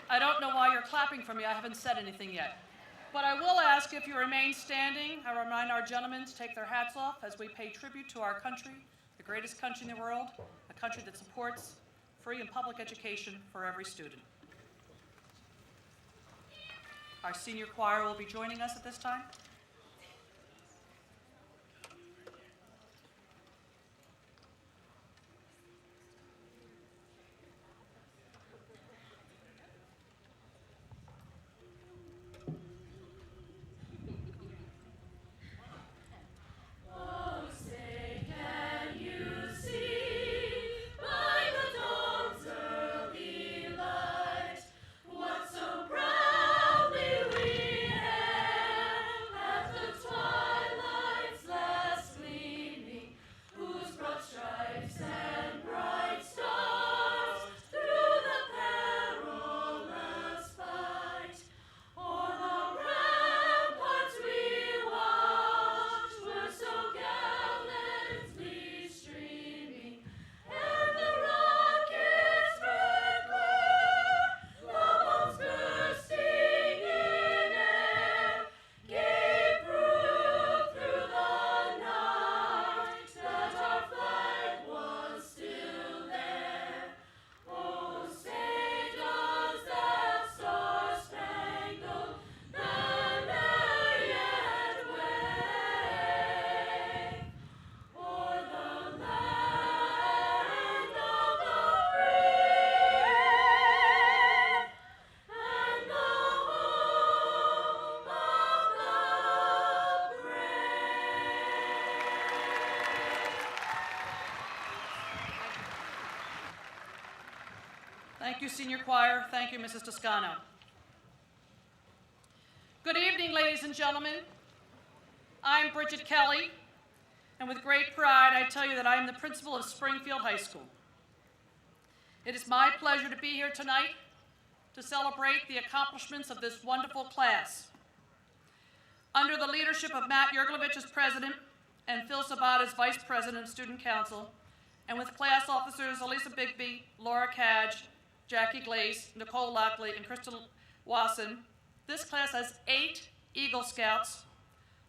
I don't know why you're clapping for me. I haven't said anything yet. But I will ask if you remain standing. I remind our gentlemen to take their hats off as we pay tribute to our country, the greatest country in the world, a country that supports free and public education for every student. Our senior choir will be joining us at this time. Thank you, senior choir. Thank you, Mrs. Toscano. Good evening, ladies and gentlemen. I'm Bridget Kelly, and with great pride, I tell you that I am the principal of Springfield High School. It is my pleasure to be here tonight to celebrate the accomplishments of this wonderful class. Under the leadership of Matt Yerglovich as president and Phil Sabat as vice president of Student Council, and with class officers Elisa Bigby, Laura Cadge, Jackie Glaze, Nicole Lockley, and Crystal Wasson, this class has 8 Eagle Scouts,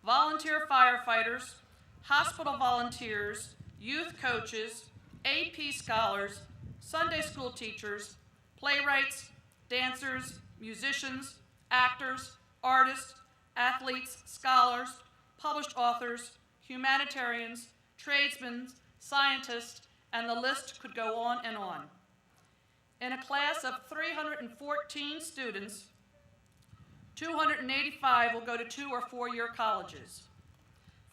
volunteer firefighters, hospital volunteers, youth coaches, AP scholars, Sunday school teachers, playwrights, dancers, musicians, actors, artists, athletes, scholars, published authors, humanitarians, tradesmen, scientists, and the list could go on and on. In a class of 314 students, 285 will go to 2- or 4-year colleges.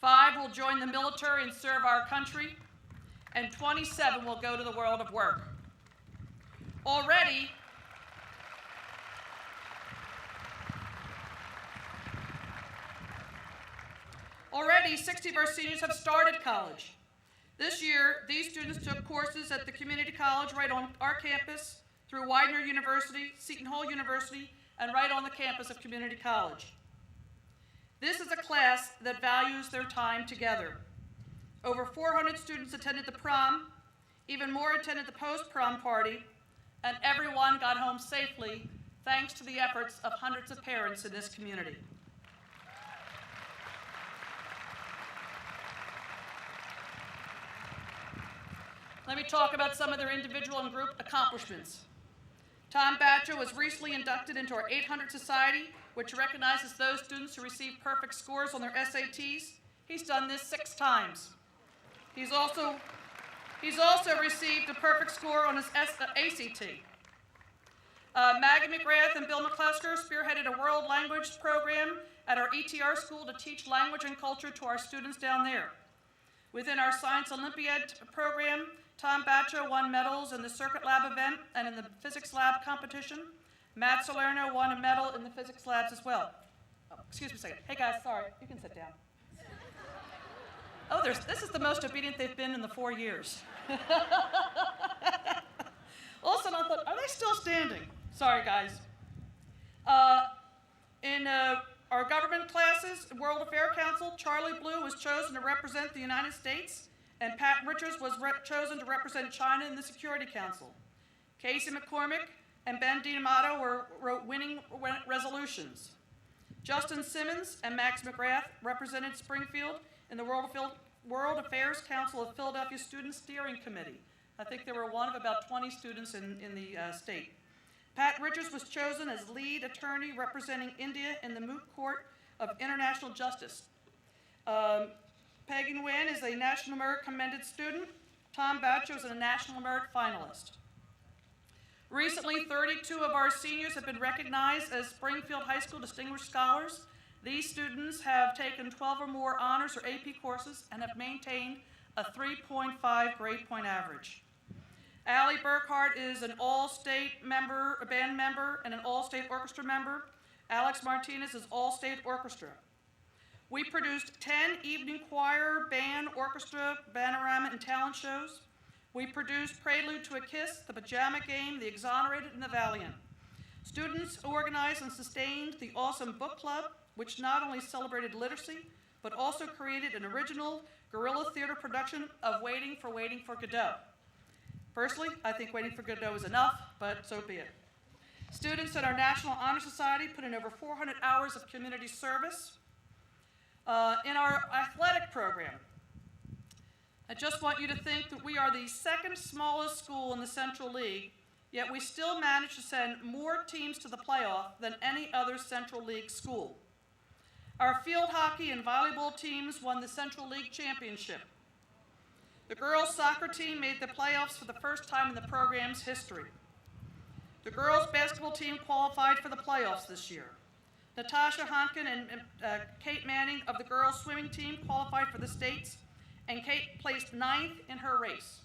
5 will join the military and serve our country, and 27 will go to the world of work. Already, 60 of our seniors have started college. This year, these students took courses at the community college right on our campus, through Widener University, Seton Hall University, and right on the campus of community college. This is a class that values their time together. Over 400 students attended the prom, even more attended the post-prom party, and everyone got home safely thanks to the efforts of hundreds of parents in this community. Let me talk about some of their individual and group accomplishments. Tom Batcho was recently inducted into our 800 Society, which recognizes those students who receive perfect scores on their SATs. He's done this 6 times. He's also received a perfect score on his ACT. Maggie McGrath and Bill McClusker spearheaded a world language program at our ETR school to teach language and culture to our students down there. Within our Science Olympiad program, Tom Batcho won medals in the Circuit Lab event and in the Physics Lab competition. Matt Salerno won a medal in the Physics Labs as well. Oh, excuse me a second. Hey guys, sorry, you can sit down. Oh, this is the most obedient they've been in the 4 years. All of a sudden I thought, are they still standing? Sorry guys. In our government classes, World Affairs Council, Charlie Blue was chosen to represent the United States, and Pat Richards was chosen to represent China in the Security Council. Casey McCormick and Ben DiMato wrote winning resolutions. Justin Simmons and Max McGrath represented Springfield in the World Affairs Council of Philadelphia Student Steering Committee. I think there were one of about 20 students in the state. Pat Richards was chosen as lead attorney representing India in the moot court of international justice. Peggy Nguyen is a National Merit Commended student. Tom Boucher is a National Merit finalist. Recently, 32 of our seniors have been recognized as Springfield High School Distinguished Scholars. These students have taken 12 or more honors or AP courses and have maintained a 3.5 grade point average. Allie Burkhart is an all-state member, a band member, and an all-state orchestra member. Alex Martinez is all-state orchestra. We produced 10 evening choir, band, orchestra, panorama, and talent shows. We produced Prelude to a Kiss, The Pajama Game, The Exonerated, and The Valiant. Students organized and sustained the Awesome Book Club, which not only celebrated literacy, but also created an original guerrilla theater production of Waiting for Godot. Personally, I think Waiting for Godot is enough, but so be it. Students at our National Honor Society put in over 400 hours of community service. In our athletic program, I just want you to think that we are the second smallest school in the Central League, yet we still manage to send more teams to the playoff than any other Central League school. Our field hockey and volleyball teams won the Central League championship. The girls' soccer team made the playoffs for the first time in the program's history. The girls' basketball team qualified for the playoffs this year. Natasha Honkin and Kate Manning of the girls' swimming team qualified for the states, and Kate placed 9th in her race.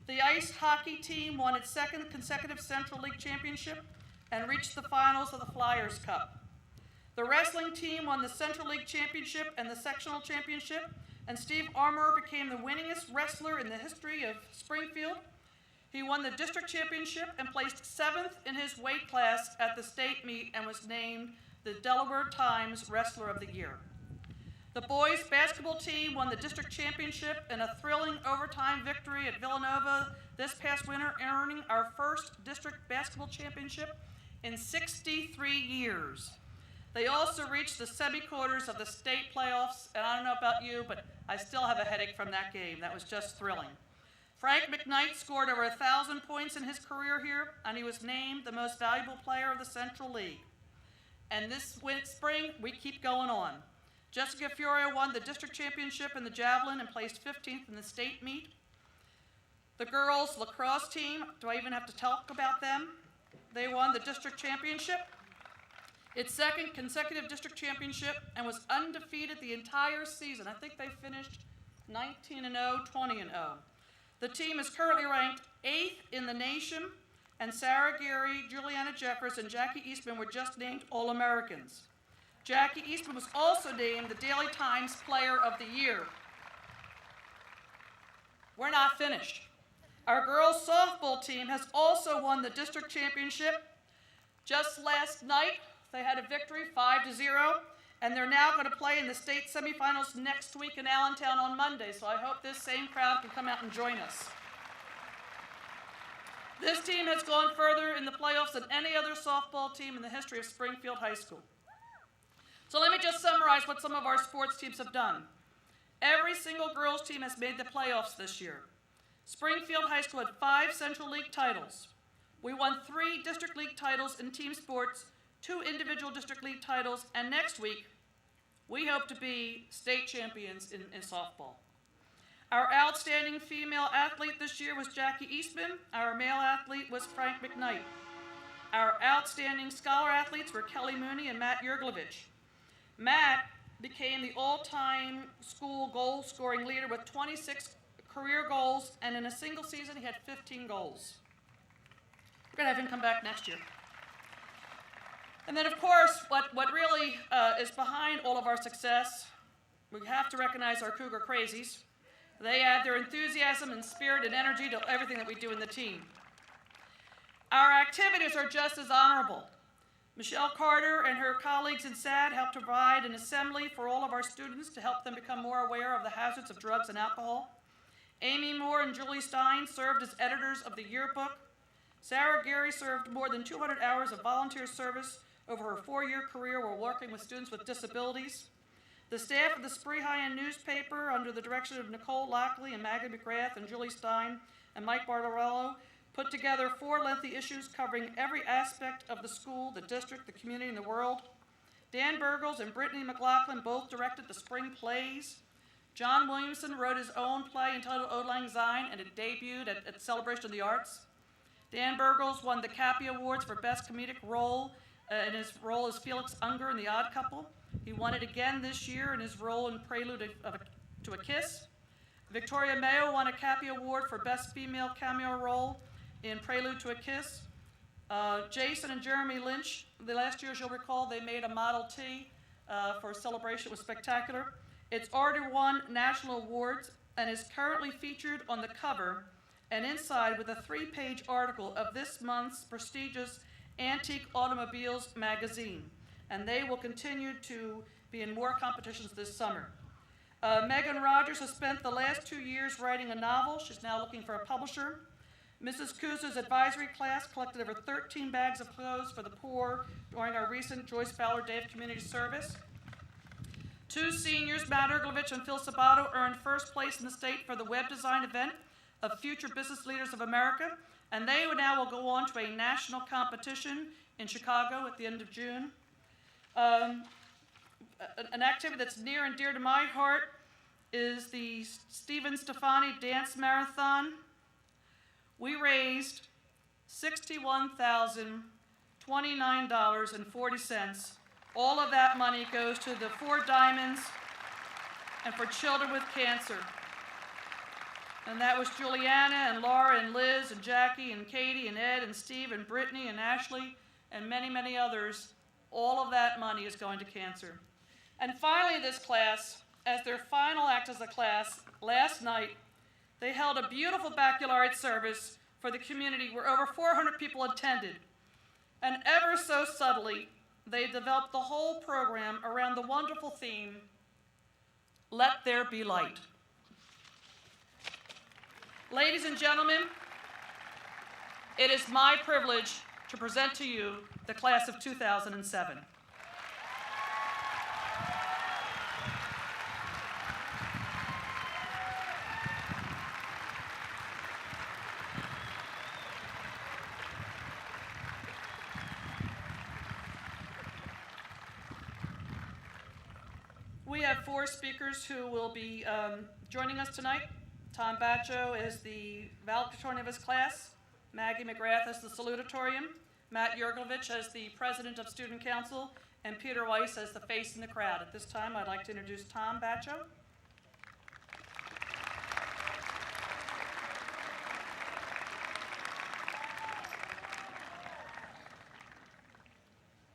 The ice hockey team won its second consecutive Central League championship and reached the finals of the Flyers Cup. The wrestling team won the Central League championship and the sectional championship, and Steve Armour became the winningest wrestler in the history of Springfield. He won the district championship and placed 7th in his weight class at the state meet and was named the Delaware Times Wrestler of the Year. The boys basketball team won the district championship in a thrilling overtime victory at Villanova this past winter, earning our first district basketball championship in 63 years. They also reached the semi-quarters of the state playoffs, and I don't know about you, but I still have a headache from that game. That was just thrilling. Frank McKnight scored over 1,000 points in his career here, and he was named the most valuable player of the Central League. And this spring, we keep going on. Jessica Fiorio won the district championship in the javelin and placed 15th in the state meet. The girls' lacrosse team, do I even have to talk about them? They won the district championship, its second consecutive district championship, and was undefeated the entire season. I think they finished 19-0, 20-0. The team is currently ranked 8th in the nation, and Sarah Geary, Juliana Jeffers, and Jackie Eastman were just named All-Americans. Jackie Eastman was also named the Daily Times Player of the Year. We're not finished. Our girls softball team has also won the district championship. Just last night, they had a victory 5-0, and they're now going to play in the state semifinals next week in Allentown on Monday, so I hope this same crowd can come out and join us. This team has gone further in the playoffs than any other softball team in the history of Springfield High School. So let me just summarize what some of our sports teams have done. Every single girls team has made the playoffs this year. Springfield High School had 5 Central League titles. We won 3 District League titles in team sports, 2 individual District League titles, and next week, we hope to be state champions in softball. Our outstanding female athlete this year was Jackie Eastman. Our male athlete was Frank McKnight. Our outstanding scholar athletes were Kelly Mooney and Matt Yerglovich. Matt became the all-time school goal-scoring leader with 26 career goals, and in a single season, he had 15 goals. We're going to have him come back next year. And then, of course, what really is behind all of our success, we have to recognize our Cougar Crazies. They add their enthusiasm and spirit and energy to everything that we do in the team. Our activities are just as honorable. Michelle Carter and her colleagues in SAD helped provide an assembly for all of our students to help them become more aware of the hazards of drugs and alcohol. Amy Moore and Julie Stein served as editors of the yearbook. Sarah Gary served more than 200 hours of volunteer service over her 4-year career while working with students with disabilities. The staff of the Springfield newspaper, under the direction of Nicole Lockley and Maggie McGrath and Julie Stein and Mike Barbarello, put together 4 lengthy issues covering every aspect of the school, the district, the community, and the world. Dan Burgles and Brittany McLaughlin both directed the spring plays. John Williamson wrote his own play entitled Auld Lang Syne, and it debuted at Celebration of the Arts. Dan Burgles won the Cappy Awards for Best Comedic Role in his role as Felix Unger in The Odd Couple. He won it again this year in his role in Prelude to a Kiss. Victoria Mayo won a Cappy Award for Best Female Cameo Role in Prelude to a Kiss. Jason and Jeremy Lynch, the last year, as you'll recall, they made a Model T for a celebration. It was spectacular. It's already won national awards and is currently featured on the cover and inside with a 3-page article of this month's prestigious Antique Automobiles magazine. And they will continue to be in more competitions this summer. Megan Rogers has spent the last 2 years writing a novel. She's now looking for a publisher. Mrs. Kuza's advisory class collected over 13 bags of clothes for the poor during our recent Joyce Ballard Day of Community Service. 2 seniors, Matt Erglovich and Phil Sabato, earned first place in the state for the web design event of Future Business Leaders of America, and they now will go on to a national competition in Chicago at the end of June. An activity that's near and dear to my heart is the Stephen Stefani Dance Marathon. We raised $61,029.40. All of that money goes to the 4 Diamonds and for children with cancer. And that was Juliana and Laura and Liz and Jackie and Katie and Ed and Steve and Brittany and Ashley and many, many others. All of that money is going to cancer. And finally, this class, as their final act as a class, last night, they held a beautiful baccalaureate service for the community where over 400 people attended. And ever so subtly, they developed the whole program around the wonderful theme, Let There Be Light. Ladies and gentlemen, it is my privilege to present to you the class of 2007. We have 4 speakers who will be joining us tonight. Tom Baccio is the valedictorian of his class, Maggie McGrath as the salutatorian, Matt Yerglovich as the president of student council, and Peter Weiss as the face in the crowd. At this time, I'd like to introduce Tom Baccio.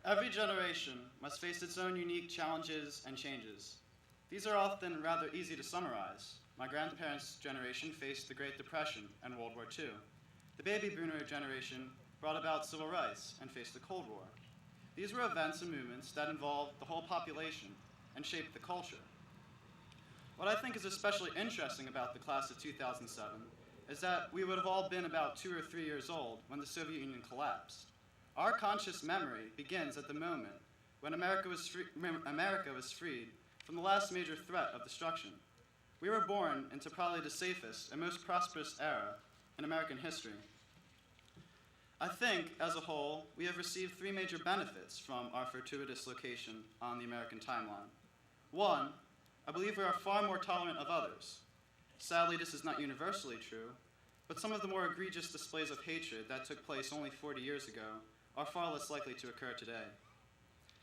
Every generation must face its own unique challenges and changes. These are often rather easy to summarize. My grandparents' generation faced the Great Depression and World War II. The baby boomer generation brought about civil rights and faced the Cold War. These were events and movements that involved the whole population and shaped the culture. What I think is especially interesting about the class of 2007 is that we would have all been about 2 or 3 years old when the Soviet Union collapsed. Our conscious memory begins at the moment when America was freed from the last major threat of destruction. We were born into probably the safest and most prosperous era in American history. I think, as a whole, we have received 3 major benefits from our fortuitous location on the American timeline. 1, I believe we are far more tolerant of others. Sadly, this is not universally true, but some of the more egregious displays of hatred that took place only 40 years ago are far less likely to occur today.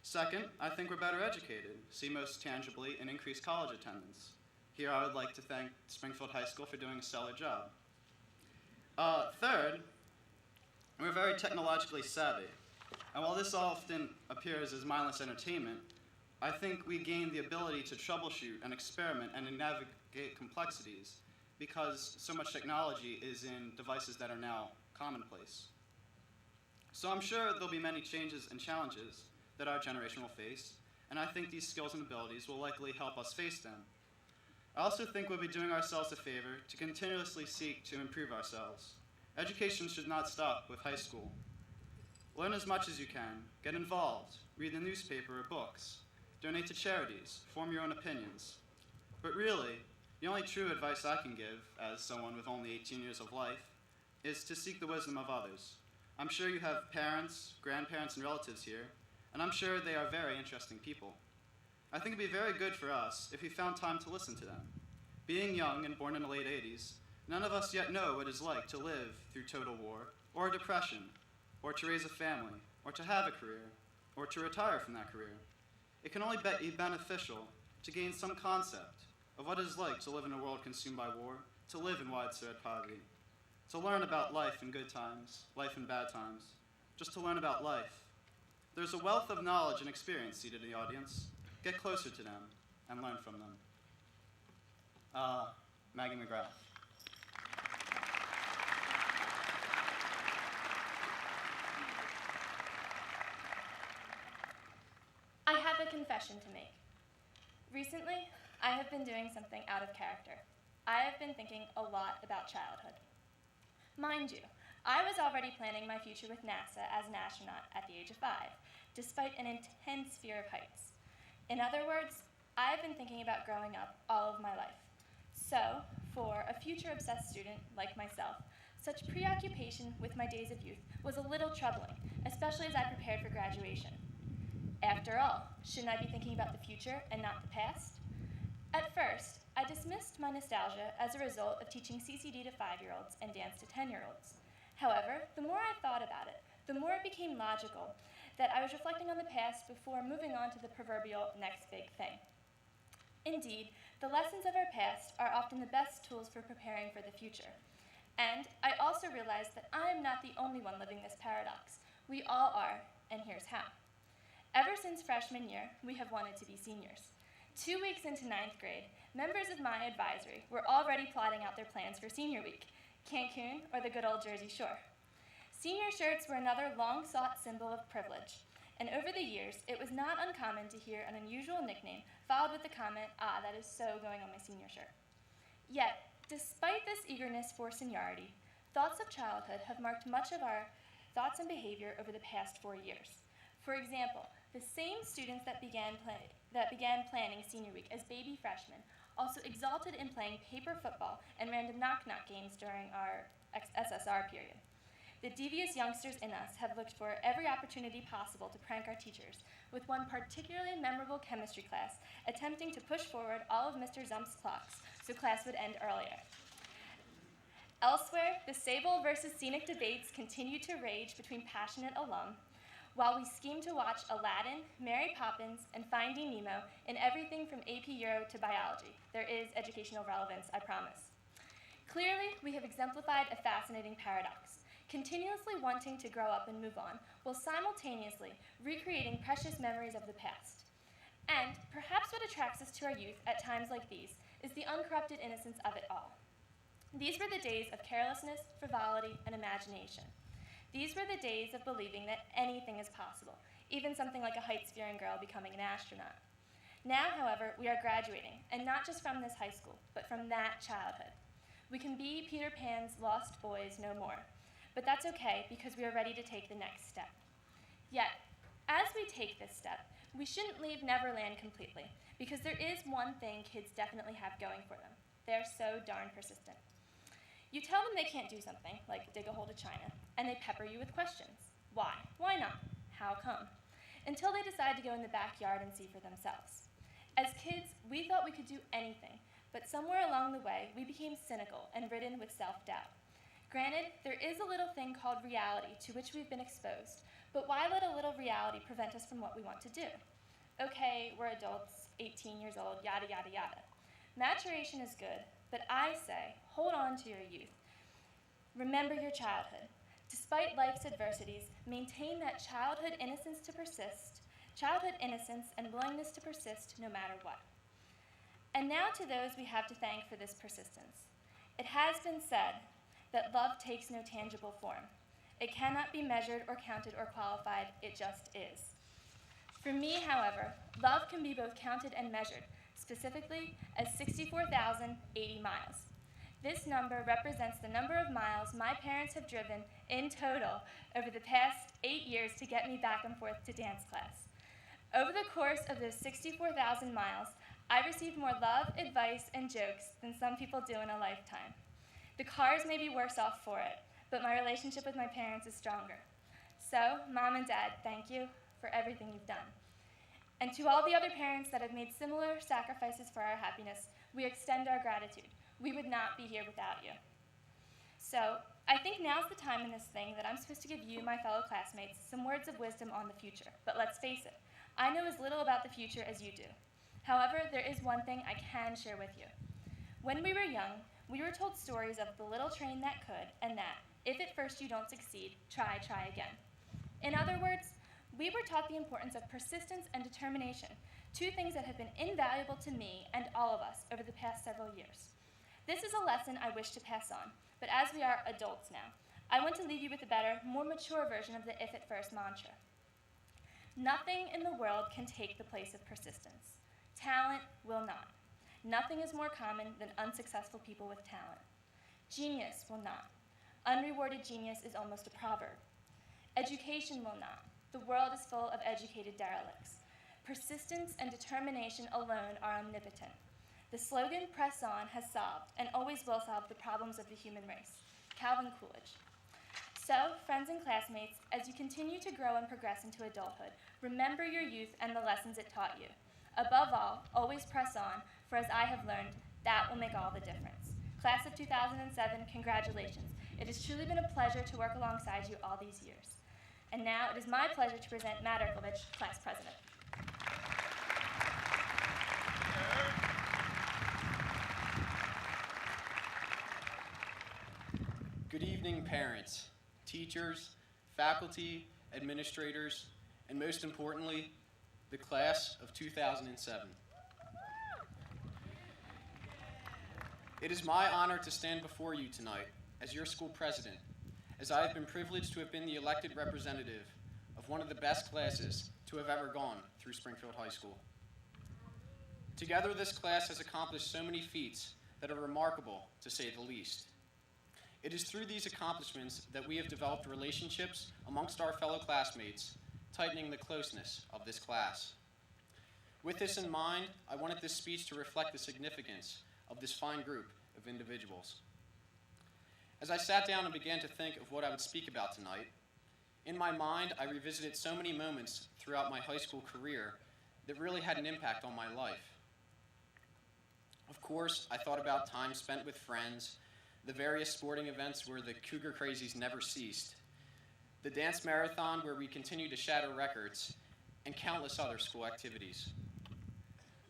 Second, I think we're better educated, see most tangibly in increased college attendance. Here I would like to thank Springfield High School for doing a stellar job. Third, we're very technologically savvy. And while this often appears as mindless entertainment, I think we gain the ability to troubleshoot and experiment and navigate complexities because so much technology is in devices that are now commonplace. So I'm sure there'll be many changes and challenges that our generation will face, and I think these skills and abilities will likely help us face them. I also think we'll be doing ourselves a favor to continuously seek to improve ourselves. Education should not stop with high school. Learn as much as you can, get involved, read the newspaper or books, donate to charities, form your own opinions. But really, the only true advice I can give, as someone with only 18 years of life, is to seek the wisdom of others. I'm sure you have parents, grandparents, and relatives here, and I'm sure they are very interesting people. I think it'd be very good for us if we found time to listen to them. Being young and born in the late 80s, none of us yet know what it's like to live through total war, or a depression, or to raise a family, or to have a career, or to retire from that career. It can only be beneficial to gain some concept of what it is like to live in a world consumed by war, to live in widespread poverty, to learn about life in good times, life in bad times, just to learn about life. There's a wealth of knowledge and experience seated in the audience. Get closer to them and learn from them. Maggie McGrath. I have a confession to make. Recently, I have been doing something out of character. I have been thinking a lot about childhood. Mind you, I was already planning my future with NASA as an astronaut at the age of 5, despite an intense fear of heights. In other words, I have been thinking about growing up all of my life. So, for a future-obsessed student like myself, such preoccupation with my days of youth was a little troubling, especially as I prepared for graduation. After all, shouldn't I be thinking about the future and not the past? At first, I dismissed my nostalgia as a result of teaching CCD to 5-year-olds and dance to 10-year-olds. However, the more I thought about it, the more it became logical that I was reflecting on the past before moving on to the proverbial next big thing. Indeed, the lessons of our past are often the best tools for preparing for the future. And I also realized that I am not the only one living this paradox. We all are, and here's how. Ever since freshman year, we have wanted to be seniors. 2 weeks into 9th grade, members of my advisory were already plotting out their plans for senior week, Cancun or the good old Jersey Shore. Senior shirts were another long-sought symbol of privilege, and over the years, it was not uncommon to hear an unusual nickname followed with the comment, that is so going on my senior shirt. Yet, despite this eagerness for seniority, thoughts of childhood have marked much of our thoughts and behavior over the past 4 years. For example, the same students that began planning senior week as baby freshmen also exulted in playing paper football and random knock-knock games during our SSR period. The devious youngsters in us have looked for every opportunity possible to prank our teachers, with one particularly memorable chemistry class attempting to push forward all of Mr. Zump's clocks so class would end earlier. Elsewhere, the Sable versus Scenic debates continue to rage between passionate alum, while we scheme to watch Aladdin, Mary Poppins, and Finding Nemo in everything from AP Euro to biology. There is educational relevance, I promise. Clearly, we have exemplified a fascinating paradox, continuously wanting to grow up and move on, while simultaneously recreating precious memories of the past. And perhaps what attracts us to our youth at times like these is the uncorrupted innocence of it all. These were the days of carelessness, frivolity, and imagination. These were the days of believing that anything is possible, even something like a heights-fearing girl becoming an astronaut. Now, however, we are graduating, and not just from this high school, but from that childhood. We can be Peter Pan's lost boys no more, but that's okay because we are ready to take the next step. Yet, as we take this step, we shouldn't leave Neverland completely, because there is one thing kids definitely have going for them. They're so darn persistent. You tell them they can't do something, like dig a hole to China, and they pepper you with questions. Why? Why not? How come? Until they decide to go in the backyard and see for themselves. As kids, we thought we could do anything, but somewhere along the way, we became cynical and ridden with self-doubt. Granted, there is a little thing called reality to which we've been exposed, but why let a little reality prevent us from what we want to do? Okay, we're adults, 18 years old, yada, yada, yada. Maturation is good, but I say, hold on to your youth. Remember your childhood. Despite life's adversities, maintain that childhood innocence and willingness to persist no matter what. And now to those we have to thank for this persistence. It has been said that love takes no tangible form. It cannot be measured or counted or qualified, it just is. For me, however, love can be both counted and measured, specifically as 64,080 miles. This number represents the number of miles my parents have driven in total over the past 8 years to get me back and forth to dance class. Over the course of those 64,000 miles, I received more love, advice, and jokes than some people do in a lifetime. The cars may be worse off for it, but my relationship with my parents is stronger. So, Mom and Dad, thank you for everything you've done. And to all the other parents that have made similar sacrifices for our happiness, we extend our gratitude. We would not be here without you. So, I think now's the time in this thing that I'm supposed to give you, my fellow classmates, some words of wisdom on the future. But let's face it, I know as little about the future as you do. However, there is one thing I can share with you. When we were young, we were told stories of the little train that could, and that, if at first you don't succeed, try again. In other words, we were taught the importance of persistence and determination, two things that have been invaluable to me and all of us over the past several years. This is a lesson I wish to pass on, but as we are adults now, I want to leave you with a better, more mature version of the if at first mantra. Nothing in the world can take the place of persistence. Talent will not. Nothing is more common than unsuccessful people with talent. Genius will not. Unrewarded genius is almost a proverb. Education will not. The world is full of educated derelicts. Persistence and determination alone are omnipotent. The slogan, "Press on," has solved, and always will solve, the problems of the human race. Calvin Coolidge. So, friends and classmates, as you continue to grow and progress into adulthood, remember your youth and the lessons it taught you. Above all, always press on, for as I have learned, that will make all the difference. Class of 2007, congratulations. It has truly been a pleasure to work alongside you all these years. And now it is my pleasure to present Matt Erkovich, class president. Good evening, parents, teachers, faculty, administrators, and most importantly, the class of 2007. It is my honor to stand before you tonight as your school president, as I have been privileged to have been the elected representative of one of the best classes to have ever gone through Springfield High School. Together, this class has accomplished so many feats that are remarkable, to say the least. It is through these accomplishments that we have developed relationships amongst our fellow classmates, tightening the closeness of this class. With this in mind, I wanted this speech to reflect the significance of this fine group of individuals. As I sat down and began to think of what I would speak about tonight, in my mind I revisited so many moments throughout my high school career that really had an impact on my life. Of course, I thought about time spent with friends, the various sporting events where the Cougar crazies never ceased, the dance marathon where we continued to shatter records, and countless other school activities.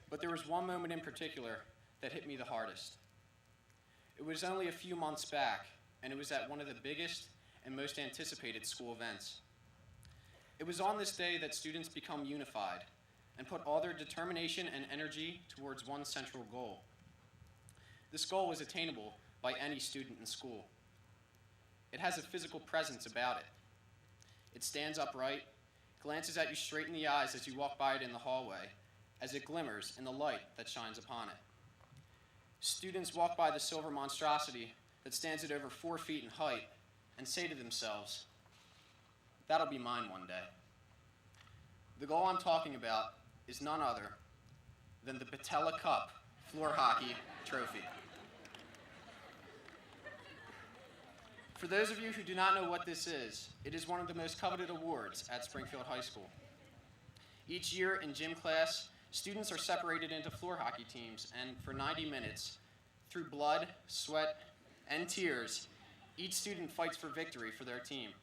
But there was one moment in particular that hit me the hardest. It was only a few months back, and it was at one of the biggest and most anticipated school events. It was on this day that students become unified and put all their determination and energy towards one central goal. This goal was attainable by any student in school. It has a physical presence about it. It stands upright, glances at you straight in the eyes as you walk by it in the hallway, as it glimmers in the light that shines upon it. Students walk by the silver monstrosity that stands at over 4 feet in height and say to themselves, "That'll be mine one day." The goal I'm talking about is none other than the Patella Cup floor hockey trophy. For those of you who do not know what this is, it is one of the most coveted awards at Springfield High School. Each year in gym class, students are separated into floor hockey teams, and for 90 minutes, through blood, sweat, and tears, each student fights for victory for their team.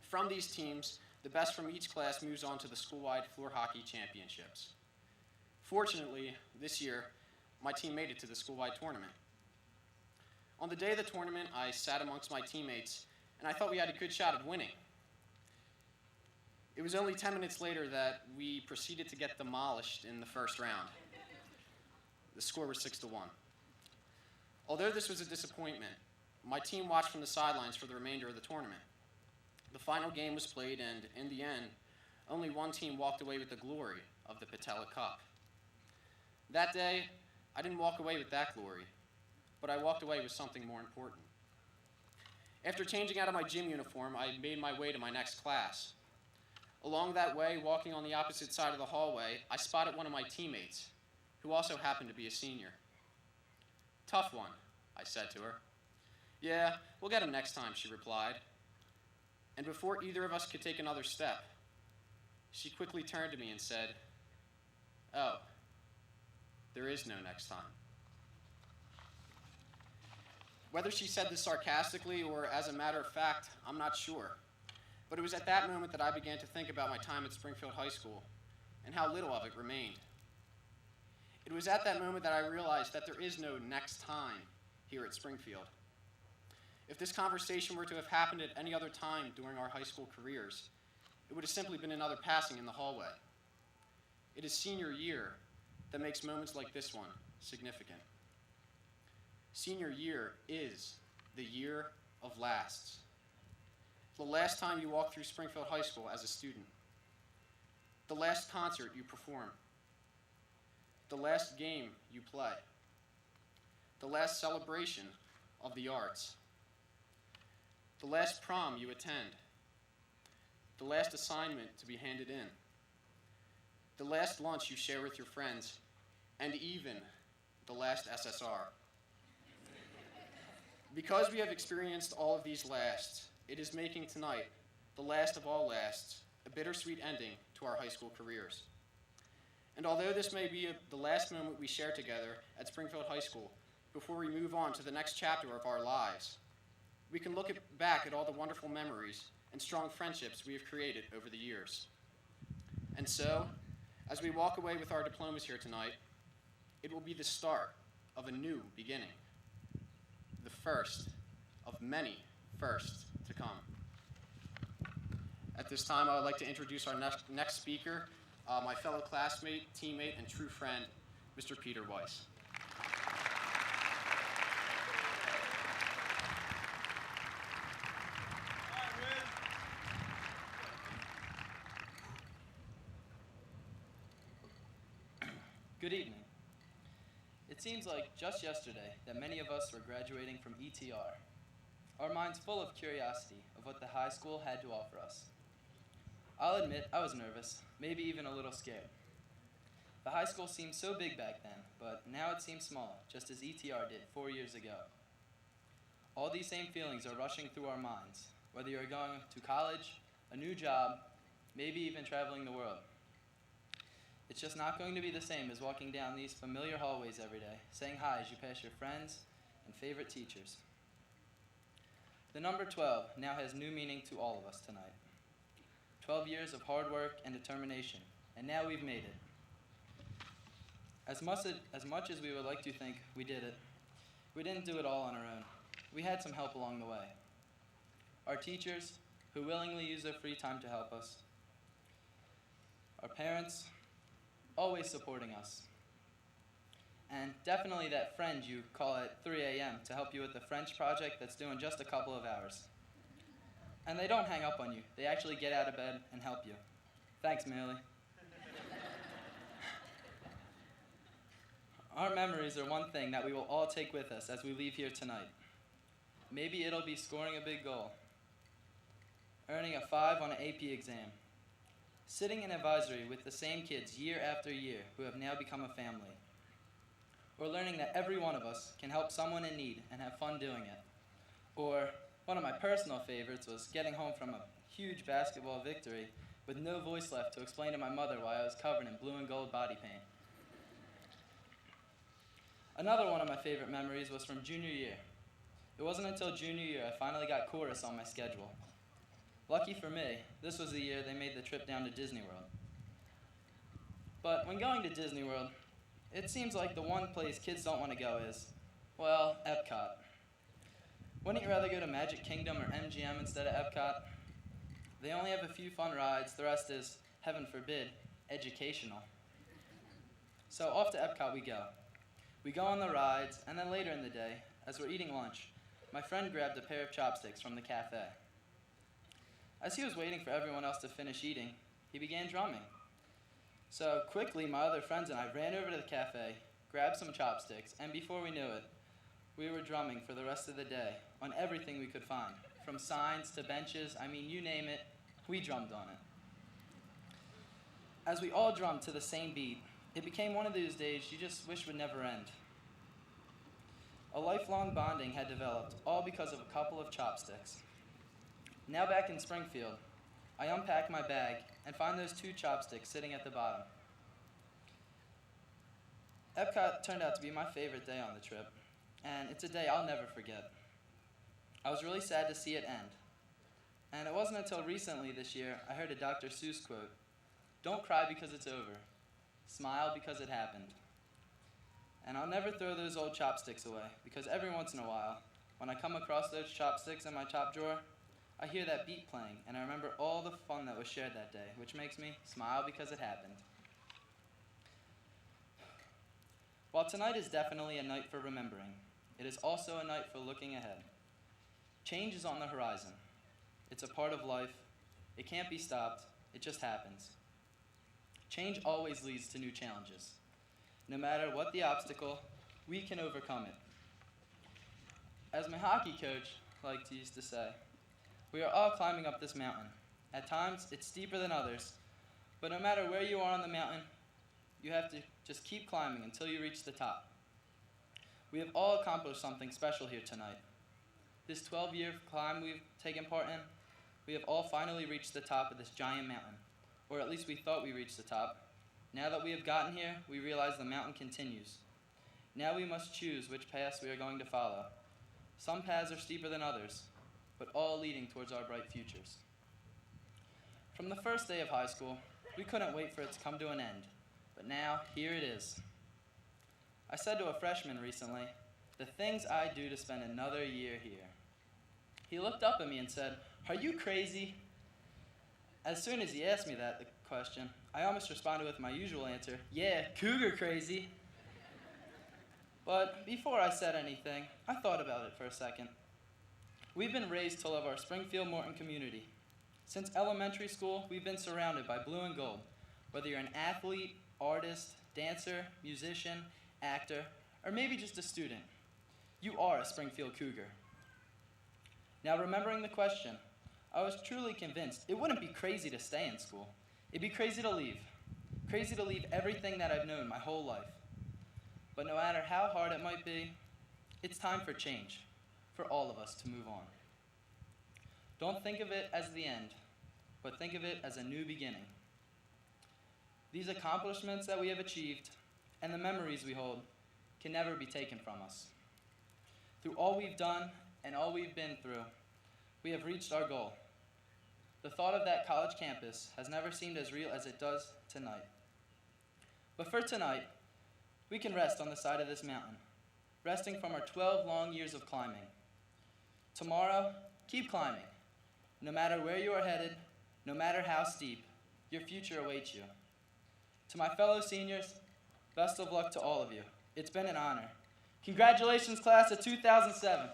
From these teams, the best from each class moves on to the school-wide floor hockey championships. Fortunately, this year, my team made it to the school-wide tournament. On the day of the tournament, I sat amongst my teammates, and I thought we had a good shot of winning. It was only 10 minutes later that we proceeded to get demolished in the first round. The score was 6-1. Although this was a disappointment, my team watched from the sidelines for the remainder of the tournament. The final game was played, and in the end, only one team walked away with the glory of the Patella Cup. That day, I didn't walk away with that glory. but I walked away with something more important. After changing out of my gym uniform, I made my way to my next class. Along that way, walking on the opposite side of the hallway, I spotted one of my teammates, who also happened to be a senior. "Tough one," I said to her. "Yeah, we'll get him next time," she replied. And before either of us could take another step, she quickly turned to me and said, "Oh, there is no next time." Whether she said this sarcastically or as a matter of fact, I'm not sure. But it was at that moment that I began to think about my time at Springfield High School and how little of it remained. It was at that moment that I realized that there is no next time here at Springfield. If this conversation were to have happened at any other time during our high school careers, it would have simply been another passing in the hallway. It is senior year that makes moments like this one significant. Senior year is the year of lasts. The last time you walk through Springfield High School as a student. The last concert you perform. The last game you play. The last celebration of the arts. The last prom you attend. The last assignment to be handed in. The last lunch you share with your friends, and even the last SSR. Because we have experienced all of these lasts, it is making tonight, the last of all lasts, a bittersweet ending to our high school careers. And although this may be the last moment we share together at Springfield High School before we move on to the next chapter of our lives, we can look back at all the wonderful memories and strong friendships we have created over the years. And so, as we walk away with our diplomas here tonight, it will be the start of a new beginning. The first of many firsts to come. At this time, I would like to introduce our next speaker, my fellow classmate, teammate, and true friend, Mr. Peter Weiss. Good evening. It seems like just yesterday that many of us were graduating from ETR, our minds full of curiosity of what the high school had to offer us. I'll admit I was nervous, maybe even a little scared. The high school seemed so big back then, but now it seems small, just as ETR did 4 years ago. All these same feelings are rushing through our minds, whether you're going to college, a new job, maybe even traveling the world. It's just not going to be the same as walking down these familiar hallways every day, saying hi as you pass your friends and favorite teachers. The number 12 now has new meaning to all of us tonight. 12 years of hard work and determination, and now we've made it. As much as we would like to think we did it, we didn't do it all on our own. We had some help along the way. Our teachers, who willingly use their free time to help us. Our parents, always supporting us. And definitely that friend you call at 3 a.m. to help you with the French project that's due in just a couple of hours. And they don't hang up on you. They actually get out of bed and help you. Thanks, Millie. Our memories are one thing that we will all take with us as we leave here tonight. Maybe it'll be scoring a big goal, earning a 5 on an AP exam, sitting in advisory with the same kids year after year who have now become a family, or learning that every one of us can help someone in need and have fun doing it. Or, one of my personal favorites was getting home from a huge basketball victory with no voice left to explain to my mother why I was covered in blue and gold body paint. Another one of my favorite memories was from junior year. It wasn't until junior year I finally got chorus on my schedule. Lucky for me, this was the year they made the trip down to Disney World. But when going to Disney World, it seems like the one place kids don't want to go is, well, Epcot. Wouldn't you rather go to Magic Kingdom or MGM instead of Epcot? They only have a few fun rides, the rest is, heaven forbid, educational. So off to Epcot we go. We go on the rides, and then later in the day, as we're eating lunch, my friend grabbed a pair of chopsticks from the cafe. As he was waiting for everyone else to finish eating, he began drumming. So quickly, my other friends and I ran over to the cafe, grabbed some chopsticks, and before we knew it, we were drumming for the rest of the day on everything we could find, from signs to benches, I mean, you name it, we drummed on it. As we all drummed to the same beat, it became one of those days you just wish would never end. A lifelong bonding had developed, all because of a couple of chopsticks. Now back in Springfield, I unpack my bag and find those 2 chopsticks sitting at the bottom. Epcot turned out to be my favorite day on the trip, and it's a day I'll never forget. I was really sad to see it end. And it wasn't until recently this year I heard a Dr. Seuss quote, "Don't cry because it's over. Smile because it happened." And I'll never throw those old chopsticks away, because every once in a while, when I come across those chopsticks in my chop drawer, I hear that beat playing, and I remember all the fun that was shared that day, which makes me smile because it happened. While tonight is definitely a night for remembering, it is also a night for looking ahead. Change is on the horizon. It's a part of life. It can't be stopped. It just happens. Change always leads to new challenges. No matter what the obstacle, we can overcome it. As my hockey coach liked to used to say, we are all climbing up this mountain. At times, it's steeper than others, but no matter where you are on the mountain, you have to just keep climbing until you reach the top. We have all accomplished something special here tonight. This 12-year climb we've taken part in, we have all finally reached the top of this giant mountain, or at least we thought we reached the top. Now that we have gotten here, we realize the mountain continues. Now we must choose which paths we are going to follow. Some paths are steeper than others, but all leading towards our bright futures. From the first day of high school, we couldn't wait for it to come to an end, but now, here it is. I said to a freshman recently, "The things I do to spend another year here." He looked up at me and said, "Are you crazy?" As soon as he asked me that question, I almost responded with my usual answer, "Yeah, cougar crazy." But before I said anything, I thought about it for a second. We've been raised to love our Springfield-Morton community. Since elementary school, we've been surrounded by blue and gold. Whether you're an athlete, artist, dancer, musician, actor, or maybe just a student, you are a Springfield Cougar. Now, remembering the question, I was truly convinced it wouldn't be crazy to stay in school. It'd be crazy to leave. Crazy to leave everything that I've known my whole life. But no matter how hard it might be, it's time for change, for all of us to move on. Don't think of it as the end, but think of it as a new beginning. These accomplishments that we have achieved and the memories we hold can never be taken from us. Through all we've done and all we've been through, we have reached our goal. The thought of that college campus has never seemed as real as it does tonight. But for tonight, we can rest on the side of this mountain, resting from our 12 long years of climbing. Tomorrow, keep climbing. No matter where you are headed, no matter how steep, your future awaits you. To my fellow seniors, best of luck to all of you. It's been an honor. Congratulations, class of 2007.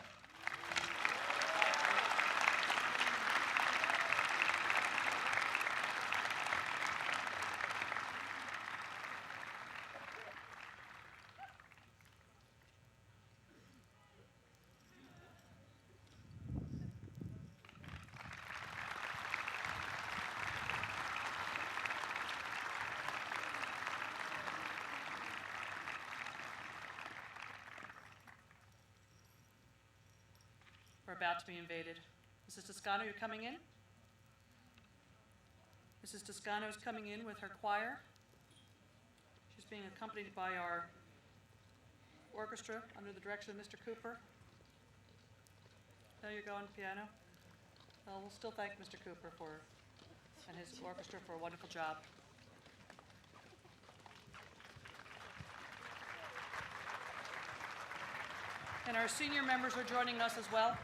We're about to be invaded. Mrs. Toscano, you're coming in? Mrs. Toscano is coming in with her choir. She's being accompanied by our orchestra under the direction of Mr. Cooper. Now you're going piano? Well, we'll still thank Mr. Cooper and his orchestra for a wonderful job. And our senior members are joining us as well.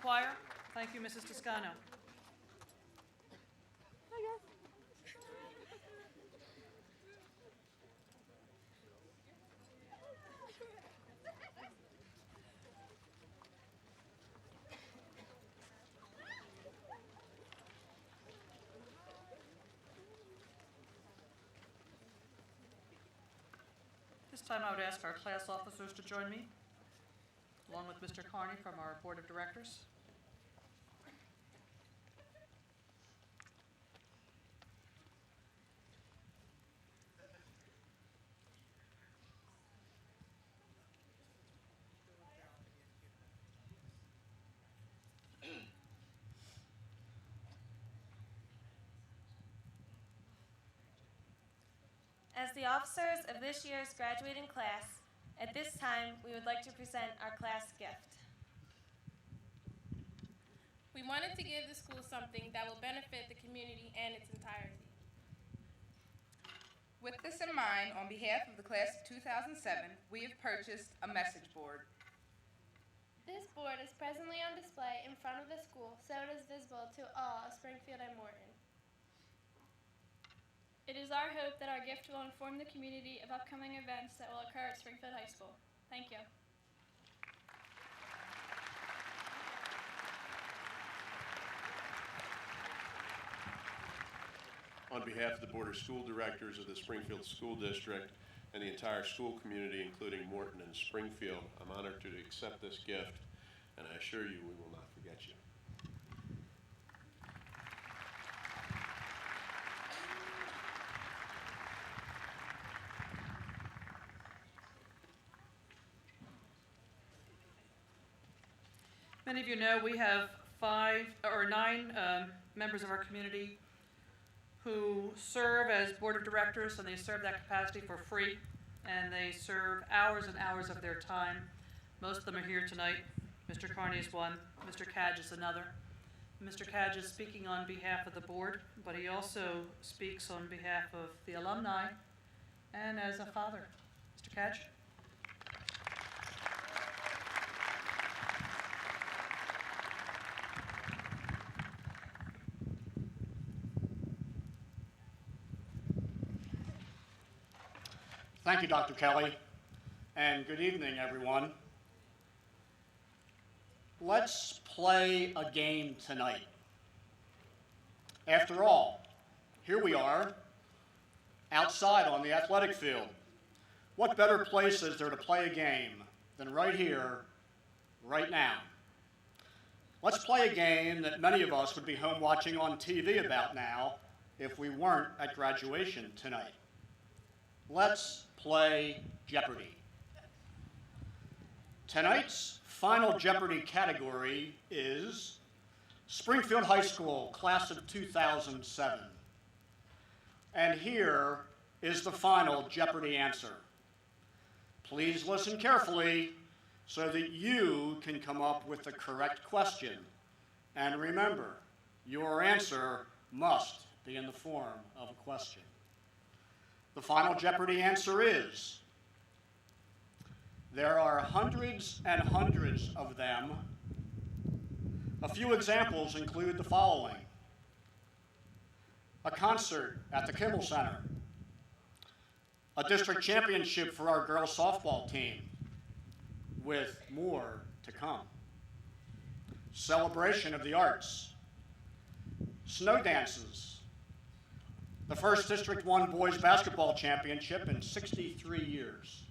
choir. Thank you, Mrs. Toscano. This time I would ask our class officers to join me, along with Mr. Carney from our Board of Directors. As the officers of this year's graduating class, at this time, we would like to present our class gift. We wanted to give the school something that will benefit the community and its entirety. With this in mind, on behalf of the class of 2007, we have purchased a message board. This board is presently on display in front of the school, so it is visible to all of Springfield and Morton. It is our hope that our gift will inform the community of upcoming events that will occur at Springfield High School. Thank you. On behalf of the Board of School Directors of the Springfield School District and the entire school community, including Morton and Springfield, I'm honored to accept this gift, and I assure you we will not forget you. Many of you know we have 9 members of our community who serve as board of directors, and they serve that capacity for free, and they serve hours and hours of their time. Most of them are here tonight. Mr. Carney is one, Mr. Cadge is another. Mr. Cadge is speaking on behalf of the board, but he also speaks on behalf of the alumni and as a father. Mr. Cadge? Thank you, Dr. Kelly, and good evening, everyone. Let's play a game tonight. After all, here we are, outside on the athletic field. What better place is there to play a game than right here, right now? Let's play a game that many of us would be home watching on TV about now if we weren't at graduation tonight. Let's play Jeopardy! Tonight's final Jeopardy category is Springfield High School, class of 2007. And here is the final Jeopardy answer. Please listen carefully so that you can come up with the correct question. And remember, your answer must be in the form of a question. The final Jeopardy answer is, there are hundreds and hundreds of them. A few examples include the following: a concert at the Kimmel Center, a district championship for our girls softball team, with more to come, celebration of the arts, snow dances, the first District 1 boys basketball championship in 63 years,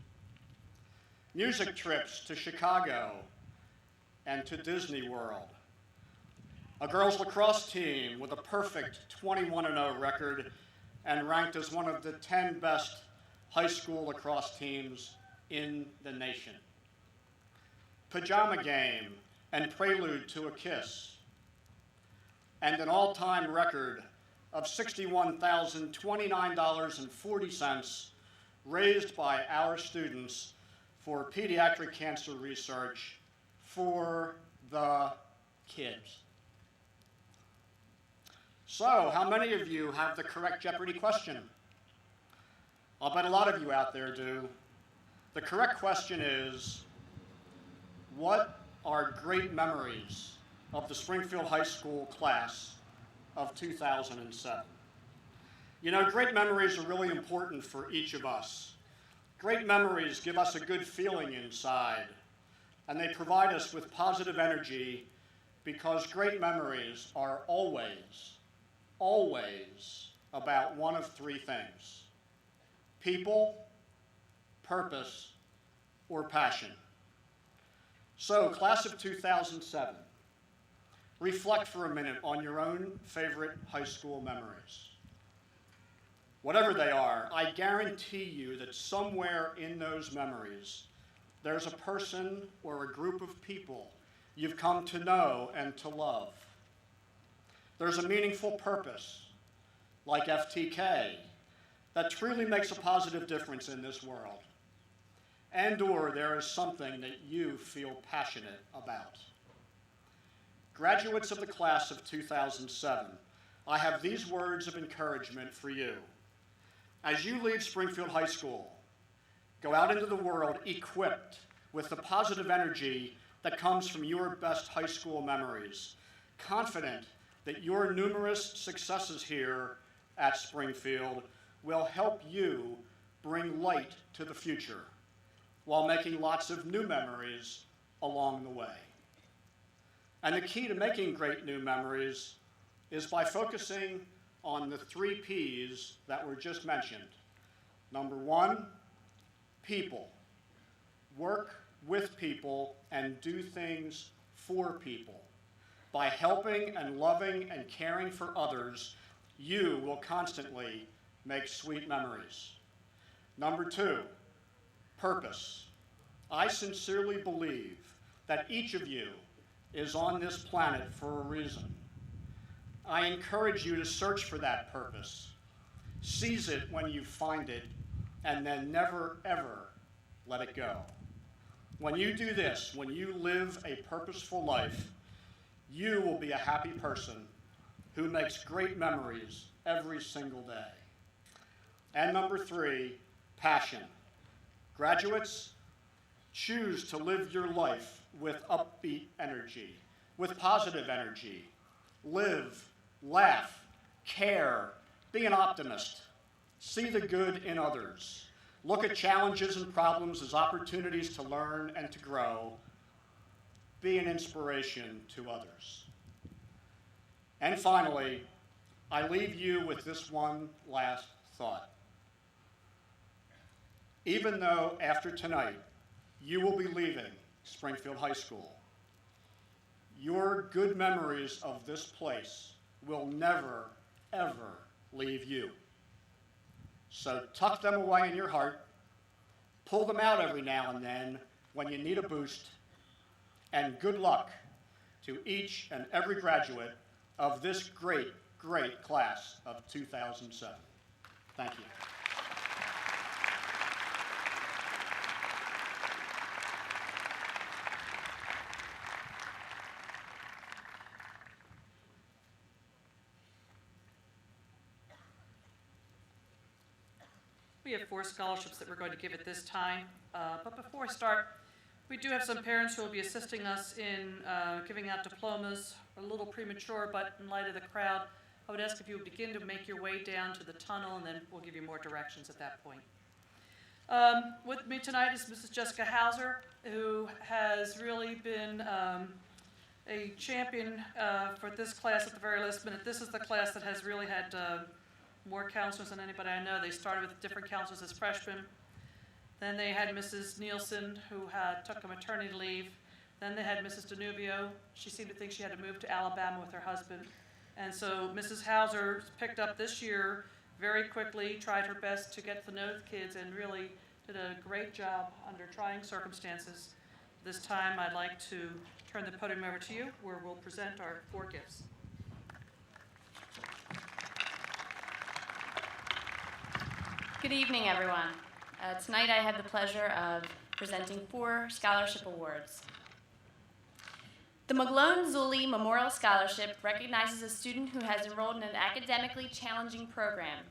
music trips to Chicago and to Disney World, a girls lacrosse team with a perfect 21-0 record and ranked as one of the 10 best high school lacrosse teams in the nation, pajama game and prelude to a kiss, and an all-time record of $61,029.40 raised by our students for pediatric cancer research for the kids. So, how many of you have the correct Jeopardy question? I'll bet a lot of you out there do. The correct question is, what are great memories of the Springfield High School class of 2007. You know, great memories are really important for each of us. Great memories give us a good feeling inside, and they provide us with positive energy because great memories are always, always about one of three things: people, purpose, or passion. So, class of 2007, reflect for a minute on your own favorite high school memories. Whatever they are, I guarantee you that somewhere in those memories, there's a person or a group of people you've come to know and to love. There's a meaningful purpose, like FTK, that truly makes a positive difference in this world. And/or there is something that you feel passionate about. Graduates of the class of 2007, I have these words of encouragement for you. As you leave Springfield High School, go out into the world equipped with the positive energy that comes from your best high school memories, confident that your numerous successes here at Springfield will help you bring light to the future while making lots of new memories along the way. And the key to making great new memories is by focusing on the 3 P's that were just mentioned. Number 1, people. Work with people and do things for people. By helping and loving and caring for others, you will constantly make sweet memories. Number 2, purpose. I sincerely believe that each of you is on this planet for a reason. I encourage you to search for that purpose. Seize it when you find it, and then never, ever let it go. When you do this, when you live a purposeful life, you will be a happy person who makes great memories every single day. And number 3, passion. Graduates, choose to live your life with upbeat energy, with positive energy. Live, laugh, care, be an optimist. See the good in others. Look at challenges and problems as opportunities to learn and to grow. Be an inspiration to others. And finally, I leave you with this one last thought. Even though after tonight, you will be leaving Springfield High School, your good memories of this place will never, ever leave you. So tuck them away in your heart, pull them out every now and then when you need a boost, and good luck to each and every graduate of this great, great class of 2007. Thank you. We have 4 scholarships that we're going to give at this time. But before I start, we do have some parents who will be assisting us in giving out diplomas. A little premature, but in light of the crowd, I would ask if you would begin to make your way down to the tunnel, and then we'll give you more directions at that point. With me tonight is Mrs. Jessica Hauser, who has really been a champion for this class at the very last minute. This is the class that has really had more counselors than anybody I know. They started with different counselors as freshmen. Then they had Mrs. Nielsen, who took a maternity leave. Then they had Mrs. Danubio. She seemed to think she had to move to Alabama with her husband. And so Mrs. Hauser picked up this year very quickly, tried her best to get to know the kids, and really did a great job under trying circumstances. This time I'd like to turn the podium over to you, where we'll present our 4 gifts. Good evening, everyone. Tonight I have the pleasure of presenting 4 scholarship awards. The McGlone Zulli Memorial Scholarship recognizes a student who has enrolled in an academically challenging program.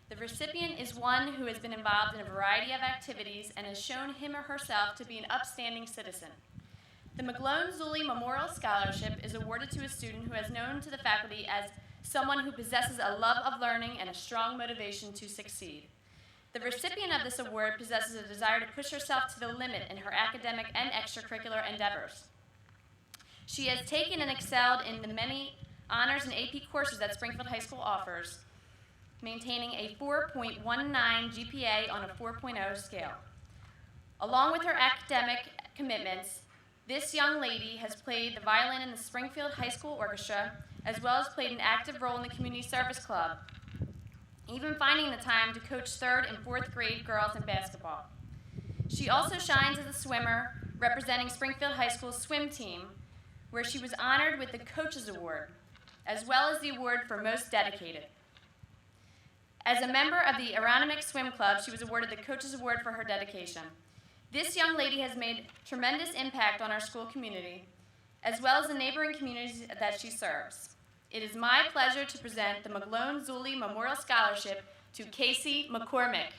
The recipient is one who has been involved in a variety of activities and has shown him or herself to be an upstanding citizen. The McGlone-Zully Memorial Scholarship is awarded to a student who is known to the faculty as someone who possesses a love of learning and a strong motivation to succeed. The recipient of this award possesses a desire to push herself to the limit in her academic and extracurricular endeavors. She has taken and excelled in the many honors and AP courses that Springfield High School offers, maintaining a 4.19 GPA on a 4.0 scale. Along with her academic commitments, this young lady has played the violin in the Springfield High School Orchestra, as well as played an active role in the Community Service Club, even finding the time to coach 3rd and 4th grade girls in basketball. She also shines as a swimmer, representing Springfield High School's swim team, where she was honored with the Coaches Award, as well as the award for Most Dedicated. As a member of the Aeronautic Swim Club, she was awarded the Coaches Award for her dedication. This young lady has made tremendous impact on our school community, as well as the neighboring communities that she serves. It is my pleasure to present the McGlone-Zully Memorial Scholarship to Casey McCormick.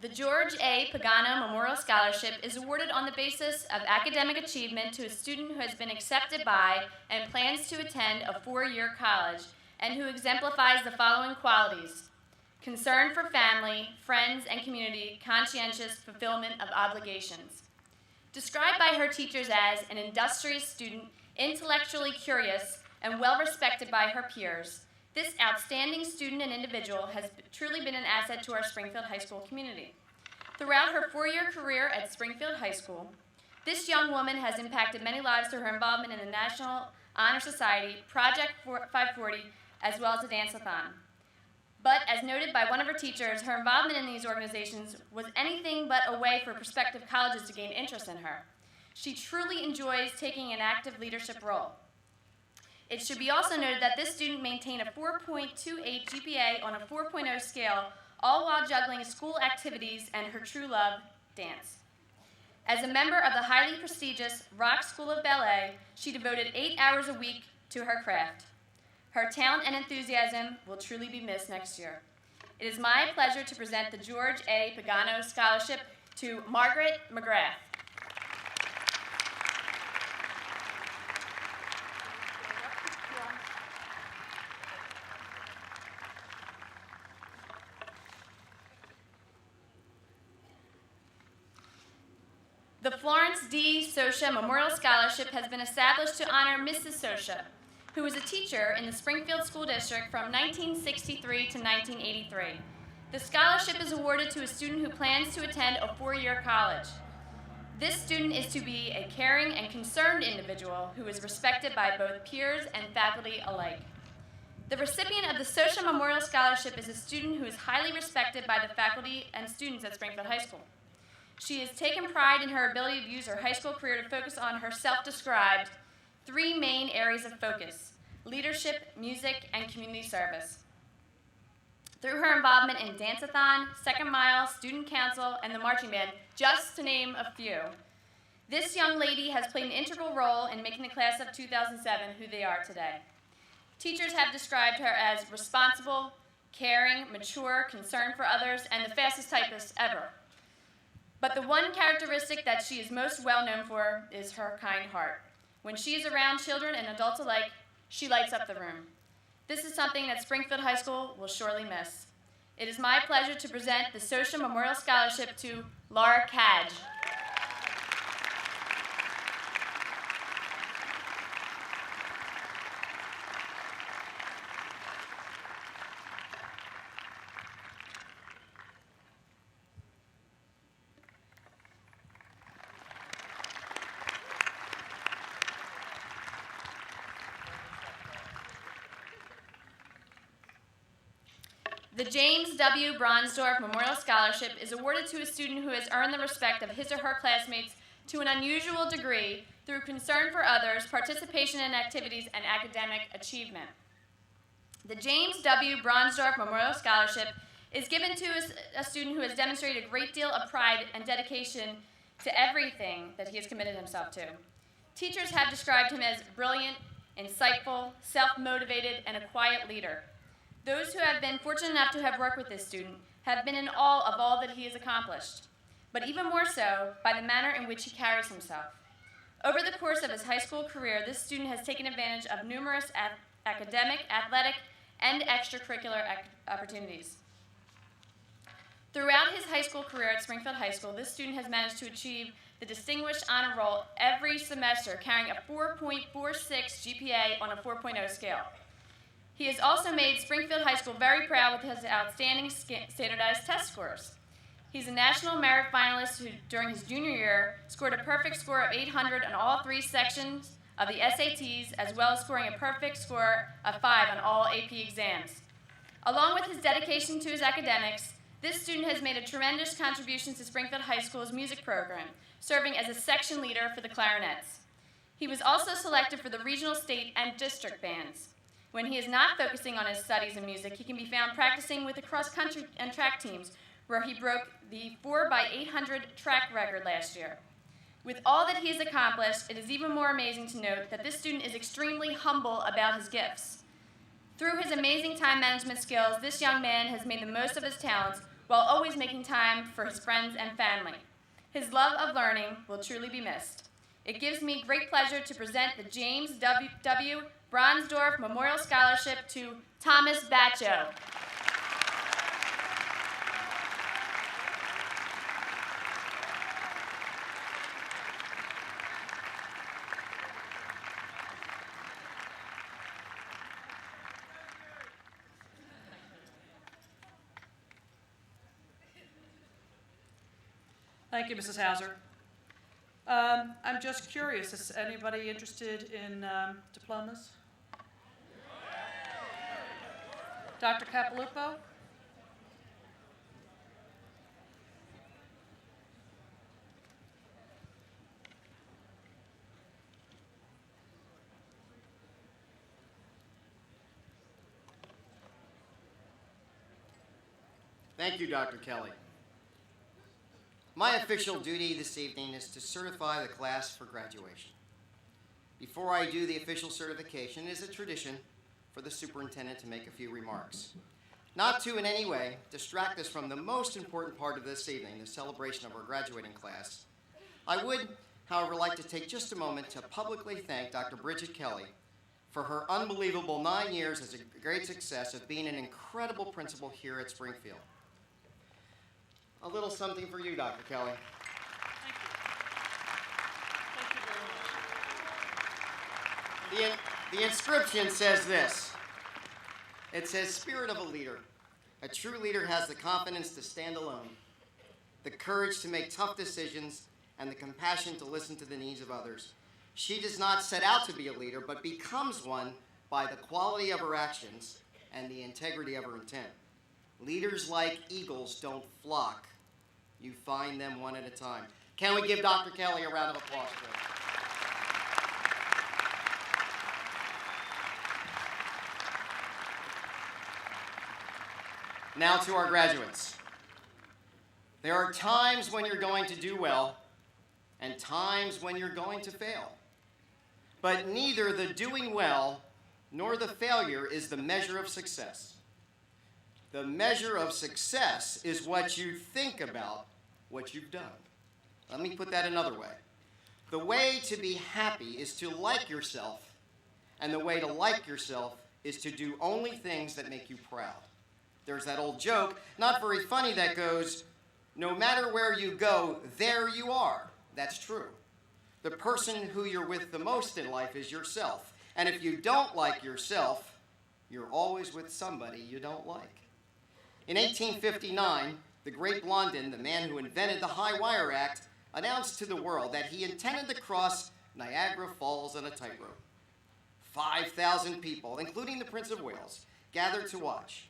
The George A. Pagano Memorial Scholarship is awarded on the basis of academic achievement to a student who has been accepted by and plans to attend a 4-year college and who exemplifies the following qualities: concern for family, friends, and community, conscientious fulfillment of obligations. Described by her teachers as an industrious student, intellectually curious, and well-respected by her peers, this outstanding student and individual has truly been an asset to our Springfield High School community. Throughout her 4-year career at Springfield High School, this young woman has impacted many lives through her involvement in the National Honor Society, Project 540, as well as the Dance-a-thon. But as noted by one of her teachers, her involvement in these organizations was anything but a way for prospective colleges to gain interest in her. She truly enjoys taking an active leadership role. It should be also noted that this student maintained a 4.28 GPA on a 4.0 scale, all while juggling school activities and her true love, dance. As a member of the highly prestigious Rock School of Ballet, she devoted 8 hours a week to her craft. Her talent and enthusiasm will truly be missed next year. It is my pleasure to present the George A. Pagano Scholarship to Margaret McGrath. The Florence D. Sosha Memorial Scholarship has been established to honor Mrs. Sosha, who was a teacher in the Springfield School District from 1963 to 1983. The scholarship is awarded to a student who plans to attend a 4-year college. This student is to be a caring and concerned individual who is respected by both peers and faculty alike. The recipient of the Sosha Memorial Scholarship is a student who is highly respected by the faculty and students at Springfield High School. She has taken pride in her ability to use her high school career to focus on her self-described 3 main areas of focus: leadership, music, and community service. Through her involvement in Dance-a-thon, Second Mile, Student Council, and the Marching Band, just to name a few, this young lady has played an integral role in making the class of 2007 who they are today. Teachers have described her as responsible, caring, mature, concerned for others, and the fastest typist ever. But the one characteristic that she is most well known for is her kind heart. When she is around children and adults alike, she lights up the room. This is something that Springfield High School will surely miss. It is my pleasure to present the Sosha Memorial Scholarship to Laura Cadge. The James W. Bronsdorf Memorial Scholarship is awarded to a student who has earned the respect of his or her classmates to an unusual degree, through concern for others, participation in activities, and academic achievement. The James W. Bronsdorf Memorial Scholarship is given to a student who has demonstrated a great deal of pride and dedication to everything that he has committed himself to. Teachers have described him as brilliant, insightful, self-motivated, and a quiet leader. Those who have been fortunate enough to have worked with this student have been in awe of all that he has accomplished, but even more so by the manner in which he carries himself. Over the course of his high school career, this student has taken advantage of numerous academic, athletic, and extracurricular opportunities. Throughout his high school career at Springfield High School, this student has managed to achieve the Distinguished Honor Roll every semester, carrying a 4.46 GPA on a 4.0 scale. He has also made Springfield High School very proud with his outstanding standardized test scores. He's a national merit finalist who, during his junior year, scored a perfect score of 800 on all 3 sections of the SATs, as well as scoring a perfect score of 5 on all AP exams. Along with his dedication to his academics, this student has made a tremendous contribution to Springfield High School's music program, serving as a section leader for the clarinets. He was also selected for the regional, state, and district bands. When he is not focusing on his studies in music, he can be found practicing with the cross-country and track teams, where he broke the 4x800 track record last year. With all that he has accomplished, it is even more amazing to note that this student is extremely humble about his gifts. Through his amazing time management skills, this young man has made the most of his talents while always making time for his friends and family. His love of learning will truly be missed. It gives me great pleasure to present the James W. Bronsdorf Memorial Scholarship to Thomas Batcho. Thank you, Mrs. Hauser. I'm just curious, is anybody interested in diplomas? Dr. Capilupo? Thank you, Dr. Kelly. My official duty this evening is to certify the class for graduation. Before I do the official certification, it is a tradition for the superintendent to make a few remarks. Not to in any way distract us from the most important part of this evening, the celebration of our graduating class. I would, however, like to take just a moment to publicly thank Dr. Bridget Kelly for her unbelievable 9 years as a great success of being an incredible principal here at Springfield. A little something for you, Dr. Kelly. Thank you. Thank you very much. The inscription says this. It says, "Spirit of a leader. A true leader has the confidence to stand alone, the courage to make tough decisions, and the compassion to listen to the needs of others. She does not set out to be a leader, but becomes one by the quality of her actions and the integrity of her intent. Leaders like eagles don't flock. You find them one at a time." Can we give Dr. Kelly a round of applause, please? Now to our graduates. There are times when you're going to do well and times when you're going to fail. But neither the doing well nor the failure is the measure of success. The measure of success is what you think about what you've done. Let me put that another way. The way to be happy is to like yourself, and the way to like yourself is to do only things that make you proud. There's that old joke, not very funny, that goes, "No matter where you go, there you are." That's true. The person who you're with the most in life is yourself. And if you don't like yourself, you're always with somebody you don't like. In 1859, the great Blondin, the man who invented the High Wire Act, announced to the world that he intended to cross Niagara Falls on a tightrope. 5,000 people, including the Prince of Wales, gathered to watch.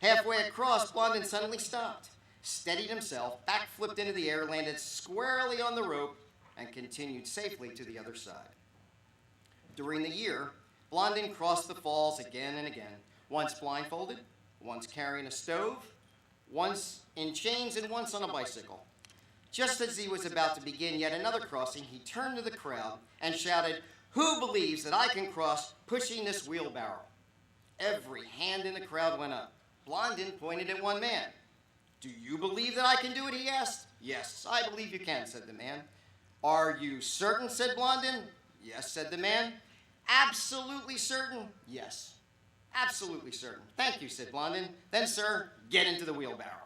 Halfway across, Blondin suddenly stopped, steadied himself, backflipped into the air, landed squarely on the rope, and continued safely to the other side. During the year, Blondin crossed the falls again and again, once blindfolded, once carrying a stove, once in chains, and once on a bicycle. Just as he was about to begin yet another crossing, he turned to the crowd and shouted, "Who believes that I can cross pushing this wheelbarrow?" Every hand in the crowd went up. Blondin pointed at one man. "Do you believe that I can do it?" he asked. "Yes, I believe you can," said the man. "Are you certain?" said Blondin. "Yes," said the man. "Absolutely certain?" "Yes, absolutely certain." "Thank you," said Blondin. "Then, sir, get into the wheelbarrow."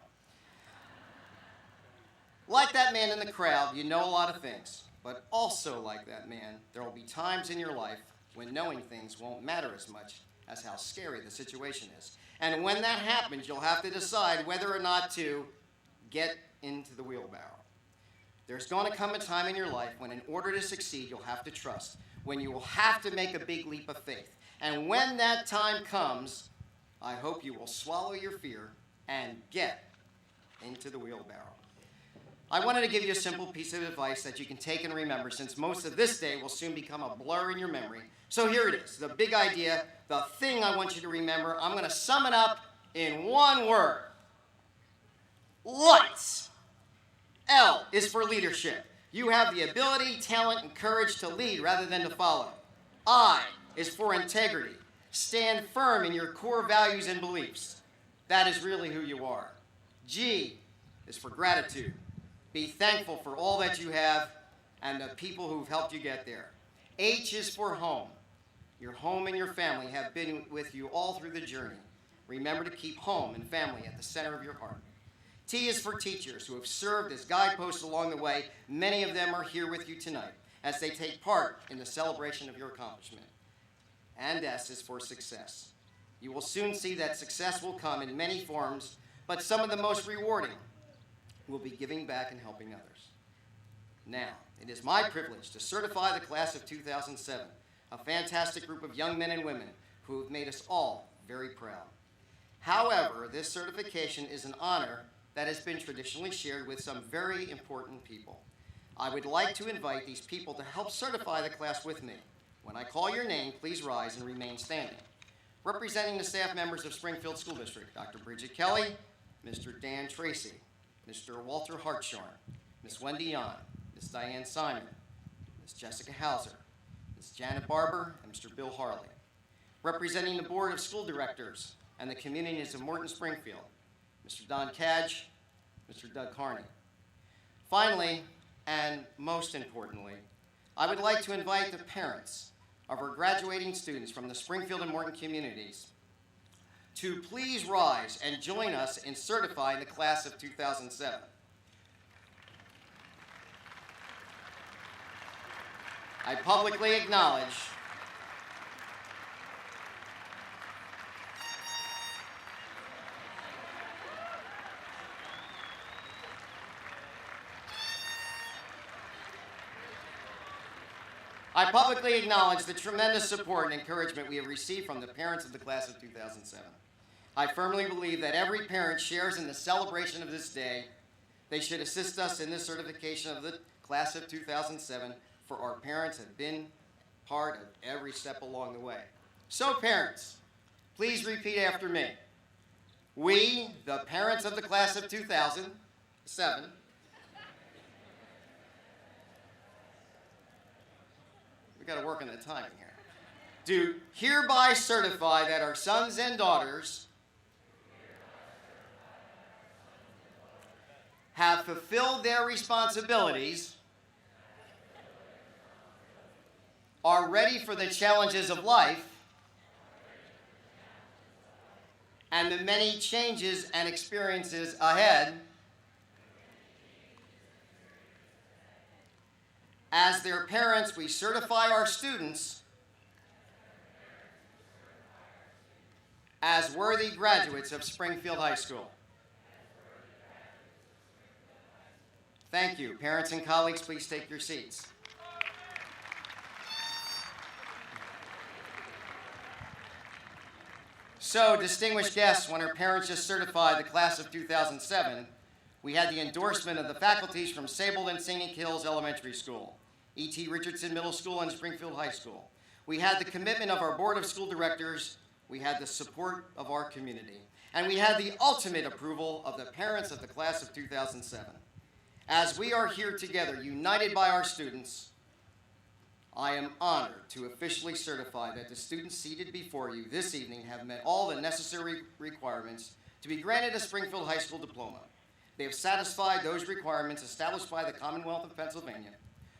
Like that man in the crowd, you know a lot of things. But also like that man, there will be times in your life when knowing things won't matter as much as how scary the situation is. And when that happens, you'll have to decide whether or not to get into the wheelbarrow. There's going to come a time in your life when in order to succeed, you'll have to trust, when you will have to make a big leap of faith. And when that time comes, I hope you will swallow your fear and get into the wheelbarrow. I wanted to give you a simple piece of advice that you can take and remember, since most of this day will soon become a blur in your memory. So here it is, the big idea, the thing I want you to remember. I'm going to sum it up in one word. Lights. L is for leadership. You have the ability, talent, and courage to lead rather than to follow. I is for integrity. Stand firm in your core values and beliefs. That is really who you are. G is for gratitude. Be thankful for all that you have and the people who've helped you get there. H is for home. Your home and your family have been with you all through the journey. Remember to keep home and family at the center of your heart. T is for teachers who have served as guideposts along the way. Many of them are here with you tonight as they take part in the celebration of your accomplishment. And S is for success. You will soon see that success will come in many forms, but some of the most rewarding will be giving back and helping others. Now, it is my privilege to certify the class of 2007, a fantastic group of young men and women who have made us all very proud. However, this certification is an honor that has been traditionally shared with some very important people. I would like to invite these people to help certify the class with me. When I call your name, please rise and remain standing. Representing the staff members of Springfield School District, Dr. Bridget Kelly, Mr. Dan Tracy, Mr. Walter Hartshorn, Ms. Wendy Yon, Ms. Diane Simon, Ms. Jessica Hauser, Ms. Janet Barber, and Mr. Bill Harley. Representing the Board of School Directors and the communities of Morton Springfield, Mr. Don Cadge, Mr. Doug Carney. Finally, and most importantly, I would like to invite the parents of our graduating students from the Springfield and Morton communities to please rise and join us in certifying the class of 2007. I publicly acknowledge the tremendous support and encouragement we have received from the parents of the class of 2007. I firmly believe that every parent shares in the celebration of this day. They should assist us in this certification of the class of 2007, for our parents have been part of every step along the way. So parents, please repeat after me. We, the parents of the class of 2007, we got to work on the timing here, do hereby certify that our sons and daughters have fulfilled their responsibilities, are ready for the challenges of life, and the many changes and experiences ahead. As their parents, we certify our students as worthy graduates of Springfield High School. Thank you. Parents and colleagues, please take your seats. So, distinguished guests, when our parents just certified the class of 2007, we had the endorsement of the faculties from Sableton Singing Hills Elementary School, E.T. Richardson Middle School and Springfield High School. We had the commitment of our Board of School Directors, we had the support of our community, and we had the ultimate approval of the parents of the class of 2007. As we are here together, united by our students, I am honored to officially certify that the students seated before you this evening have met all the necessary requirements to be granted a Springfield High School diploma. They have satisfied those requirements established by the Commonwealth of Pennsylvania,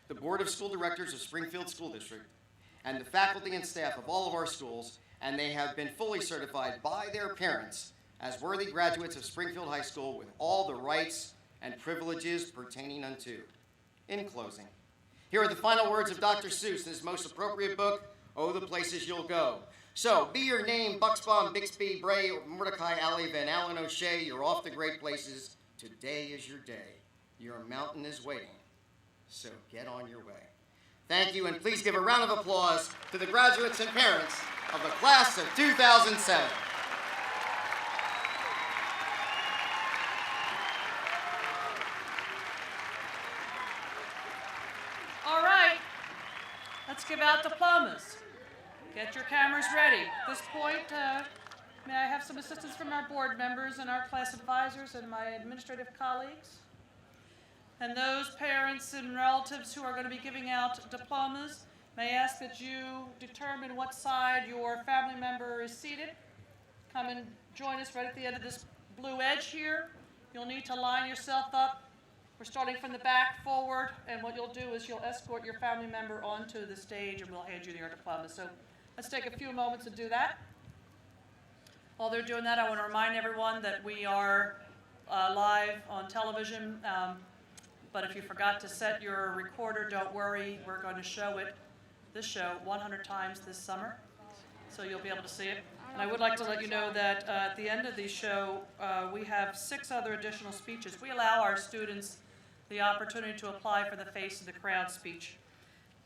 the Board of School Directors of Springfield School District, and the faculty and staff of all of our schools, and they have been fully certified by their parents as worthy graduates of Springfield High School with all the rights and privileges pertaining unto. In closing, here are the final words of Dr. Seuss in his most appropriate book, Oh, the Places You'll Go. So, be your name, Buxbaum, Bixby, Bray, Mordecai, Alley, Van Allen, O'Shea, you're off to great places. Today is your day. Your mountain is waiting. So get on your way. Thank you, and please give a round of applause to the graduates and parents of the class of 2007. All right, let's give out diplomas. Get your cameras ready. At this point, may I have some assistance from our board members and our class advisors and my administrative colleagues? And those parents and relatives who are going to be giving out diplomas, may I ask that you determine what side your family member is seated. Come and join us right at the end of this blue edge here. You'll need to line yourself up. We're starting from the back forward, and what you'll do is you'll escort your family member onto the stage and we'll hand you your diploma. So let's take a few moments to do that. While they're doing that, I want to remind everyone that we are live on television, but if you forgot to set your recorder, don't worry. We're going to show this show 100 times this summer, so you'll be able to see it. And I would like to let you know that at the end of the show, we have 6 other additional speeches. We allow our students the opportunity to apply for the Face of the Crowd speech.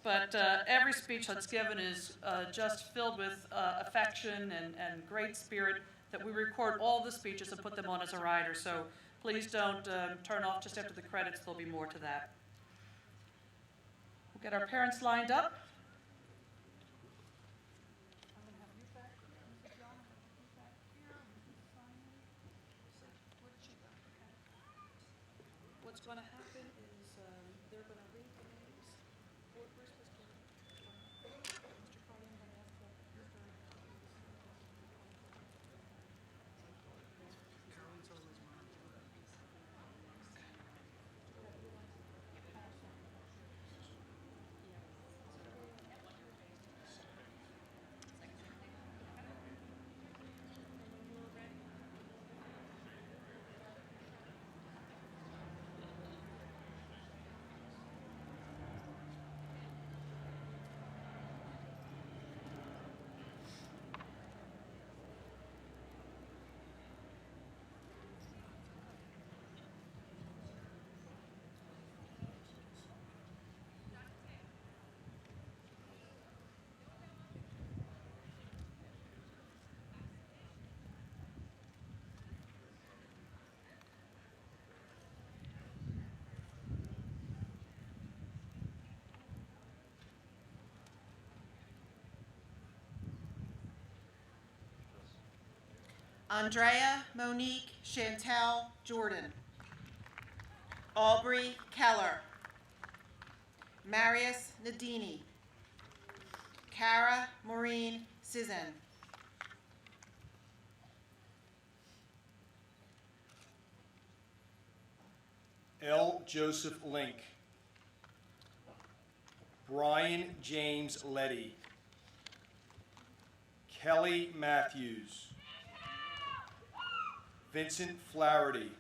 But every speech that's given is just filled with affection and great spirit, that we record all the speeches and put them on as a rider. So please don't turn off just after the credits. There'll be more to that. We'll get our parents lined up. What's going to happen is they're going to read the names. Where's Mr. Carly? I'm going to ask Mr. Carolyn's always mine. Andrea Monique Chantel Jordan. Aubrey Keller. Marius Nadini. Cara Maureen Sizan. L. Joseph Link. Brian James Letty. Kelly Matthews. Vincent Flaherty.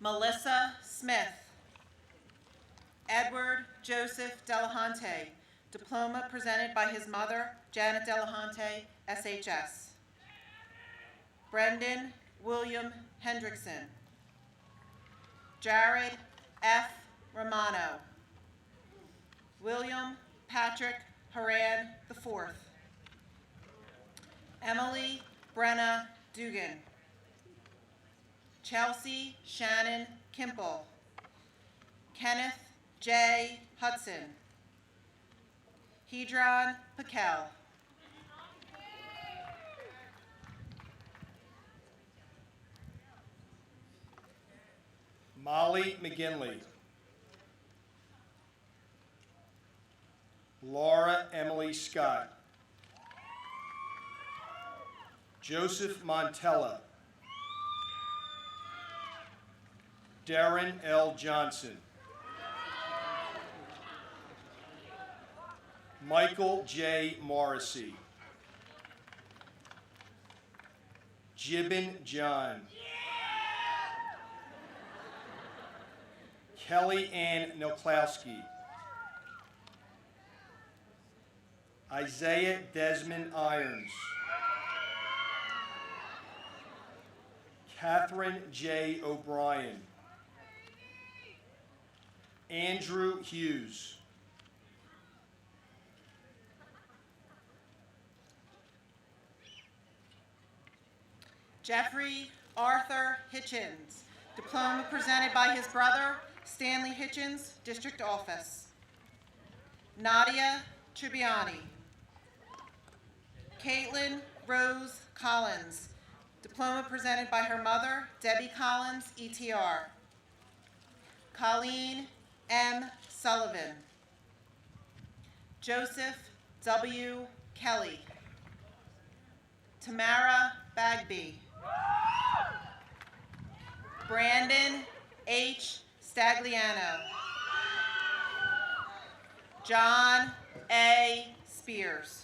Melissa Smith. Edward Joseph Delahante. Diploma presented by his mother, Janet Delahante, SHS. Brendan William Hendrickson. Jared F. Romano. William Patrick Haran IV. Emily Brenna Dugan. Chelsea Shannon Kimple. Kenneth J. Hudson. Hedron Pakel. Molly McGinley. Laura Emily Scott. Joseph Montella. Darren L. Johnson. Michael J. Morrissey. Gibbon John. Kelly Ann Noklowski. Isaiah Desmond Irons. Catherine J. O'Brien. Andrew Hughes. Jeffrey Arthur Hitchens. Diploma presented by his brother, Stanley Hitchens, District Office. Nadia Tribbiani. Caitlin Rose Collins. Diploma presented by her mother, Debbie Collins, ETR. Colleen M. Sullivan. Joseph W. Kelly. Tamara Bagby. Brandon H. Stagliano. John A. Spears.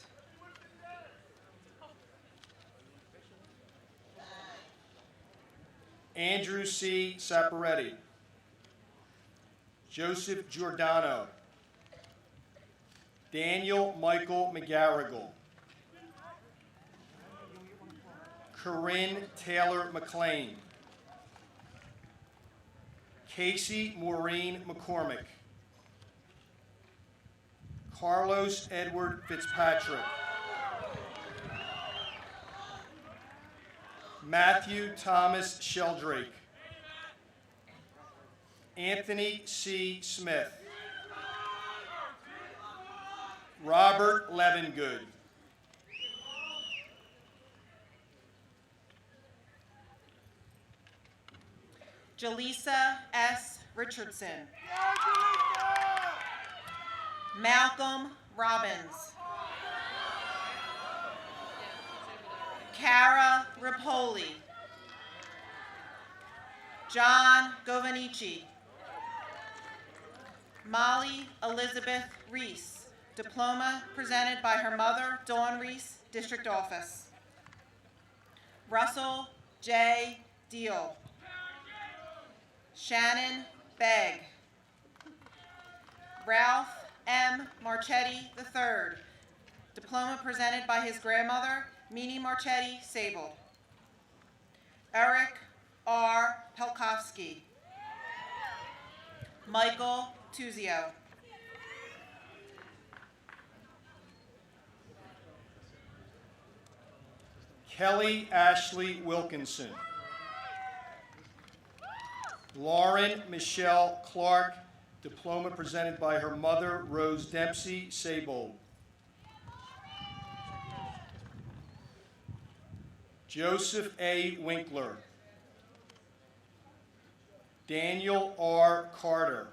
Andrew C. Saporetti. Joseph Giordano. Daniel Michael McGarrigle. Corinne Taylor McLean. Casey Maureen McCormick. Carlos Edward Fitzpatrick. Matthew Thomas Sheldrake. Anthony C. Smith. Robert Levengood. Jaleesa S. Richardson. Malcolm Robbins. Cara Rapoli. John Govanici. Molly Elizabeth Reese. Diploma presented by her mother, Dawn Reese, District Office. Russell J. Deal. Shannon Begg. Ralph M. Marchetti III. Diploma presented by his grandmother, Mimi Marchetti Sable. Eric R. Pelkovsky. Michael Tuzio. Kelly Ashley Wilkinson. Lauren Michelle Clark, diploma presented by her mother, Rose Dempsey Sable. Joseph A. Winkler. Daniel R. Carter.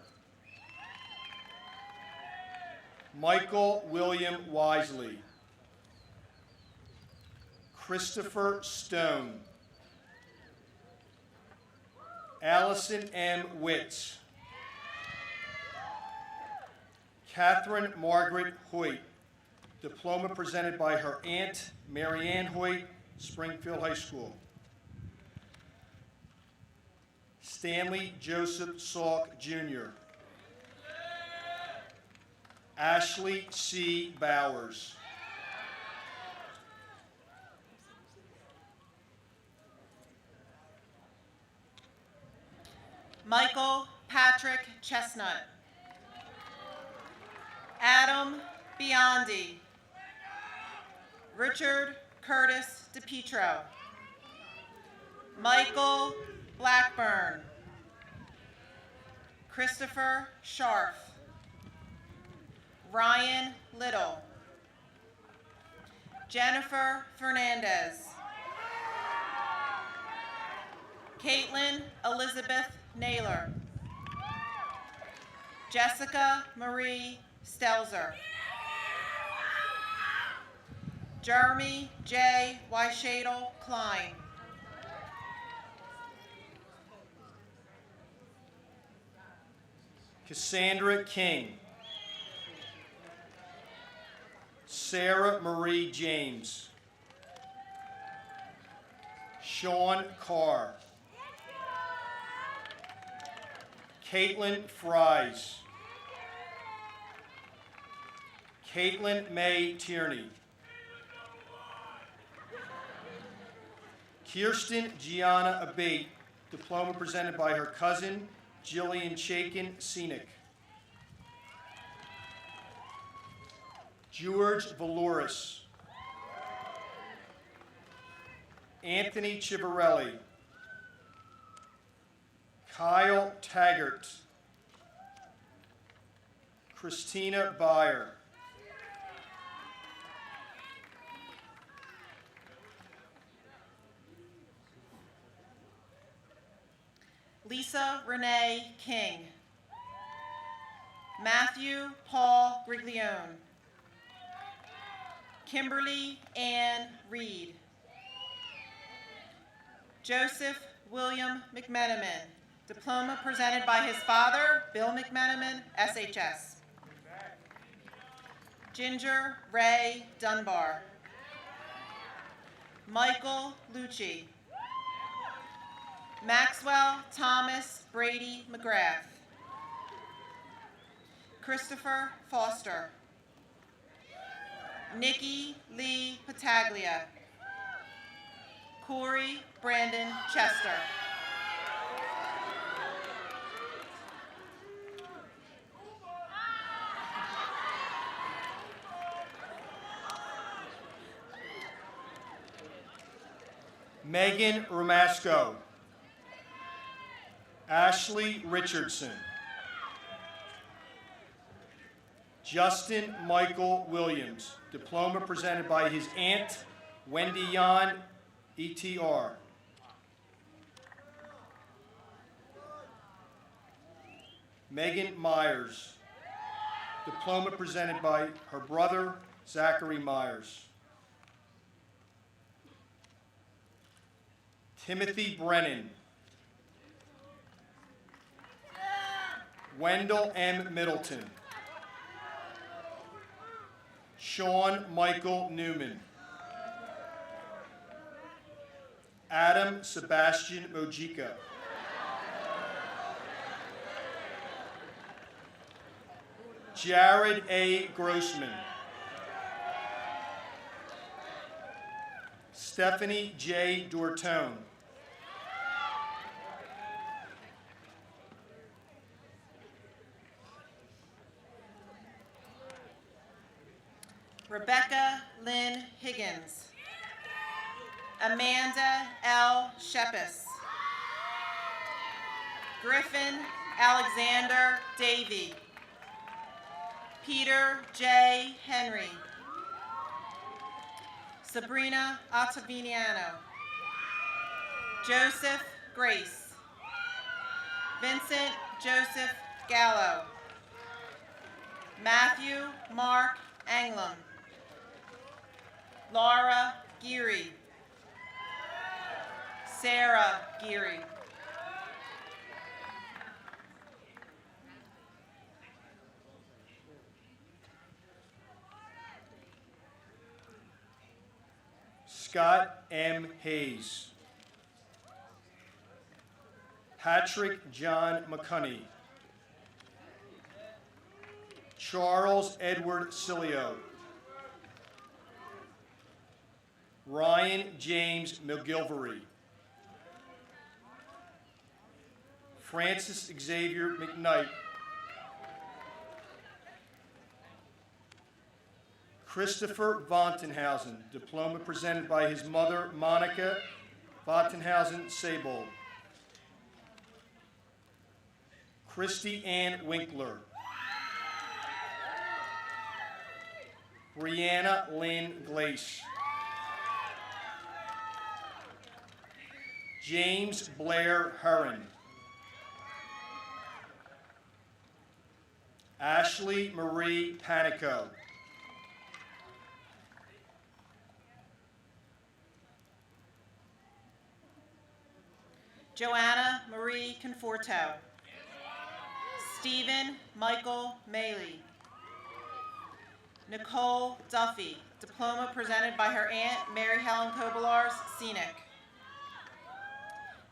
Michael William Wisely. Christopher Stone. Allison M. Witz. Catherine Margaret Hoyt, diploma presented by her aunt, Mary Ann Hoyt, Springfield High School. Stanley Joseph Salk, Jr. Ashley C. Bowers. Michael Patrick Chestnut. Adam Biondi. Richard Curtis DePietro, Michael Blackburn, Christopher Scharf, Ryan Little, Jennifer Fernandez, Caitlin Elizabeth Naylor, Jessica Marie Stelzer, Jeremy J. Weishadel Klein, Cassandra King, Sarah Marie James, Sean Carr, Caitlin Fries, Caitlin May Tierney, Kirsten Gianna Abate, diploma presented by her cousin, Jillian Chaikin, Scenic. George Valoris, Anthony Chivarelli, Kyle Taggart, Christina Byer, Lisa Renee King, Matthew Paul Griglione, Kimberly Ann Reed, Joseph William McMenamin, diploma presented by his father, Bill McMenamin, SHS. Ginger Ray Dunbar, Michael Lucci, Maxwell Thomas Brady McGrath, Christopher Foster, Nikki Lee Pataglia, Corey Brandon Chester, Megan Ramasco, Ashley Richardson, Justin Michael Williams, diploma presented by his aunt, Wendy Yan, ETR. Megan Myers, diploma presented by her brother, Zachary Myers. Timothy Brennan, Wendell M. Middleton, Sean Michael Newman, Adam Sebastian Mojica, Jared A. Grossman, Stephanie J. Dortone, Rebecca Lynn Higgins, Amanda L. Shepis, Griffin Alexander Davey, Peter J. Henry, Sabrina Ottaviano, Joseph Grace, Vincent Joseph Gallo, Matthew Mark Anglum, Laura Geary, Sarah Geary, Scott M. Hayes, Patrick John McCunney, Charles Edward Cilio, Ryan James McGilvery, Francis Xavier McKnight, Christopher Vontenhausen, diploma presented by his mother, Monica Vontenhausen-Sebold. Christy Ann Winkler. Brianna Lynn Glace. James Blair Herron. Ashley Marie Panico. Joanna Marie Conforto. Stephen Michael Maley. Nicole Duffy, diploma presented by her aunt, Mary Helen Kobalars, Scenic.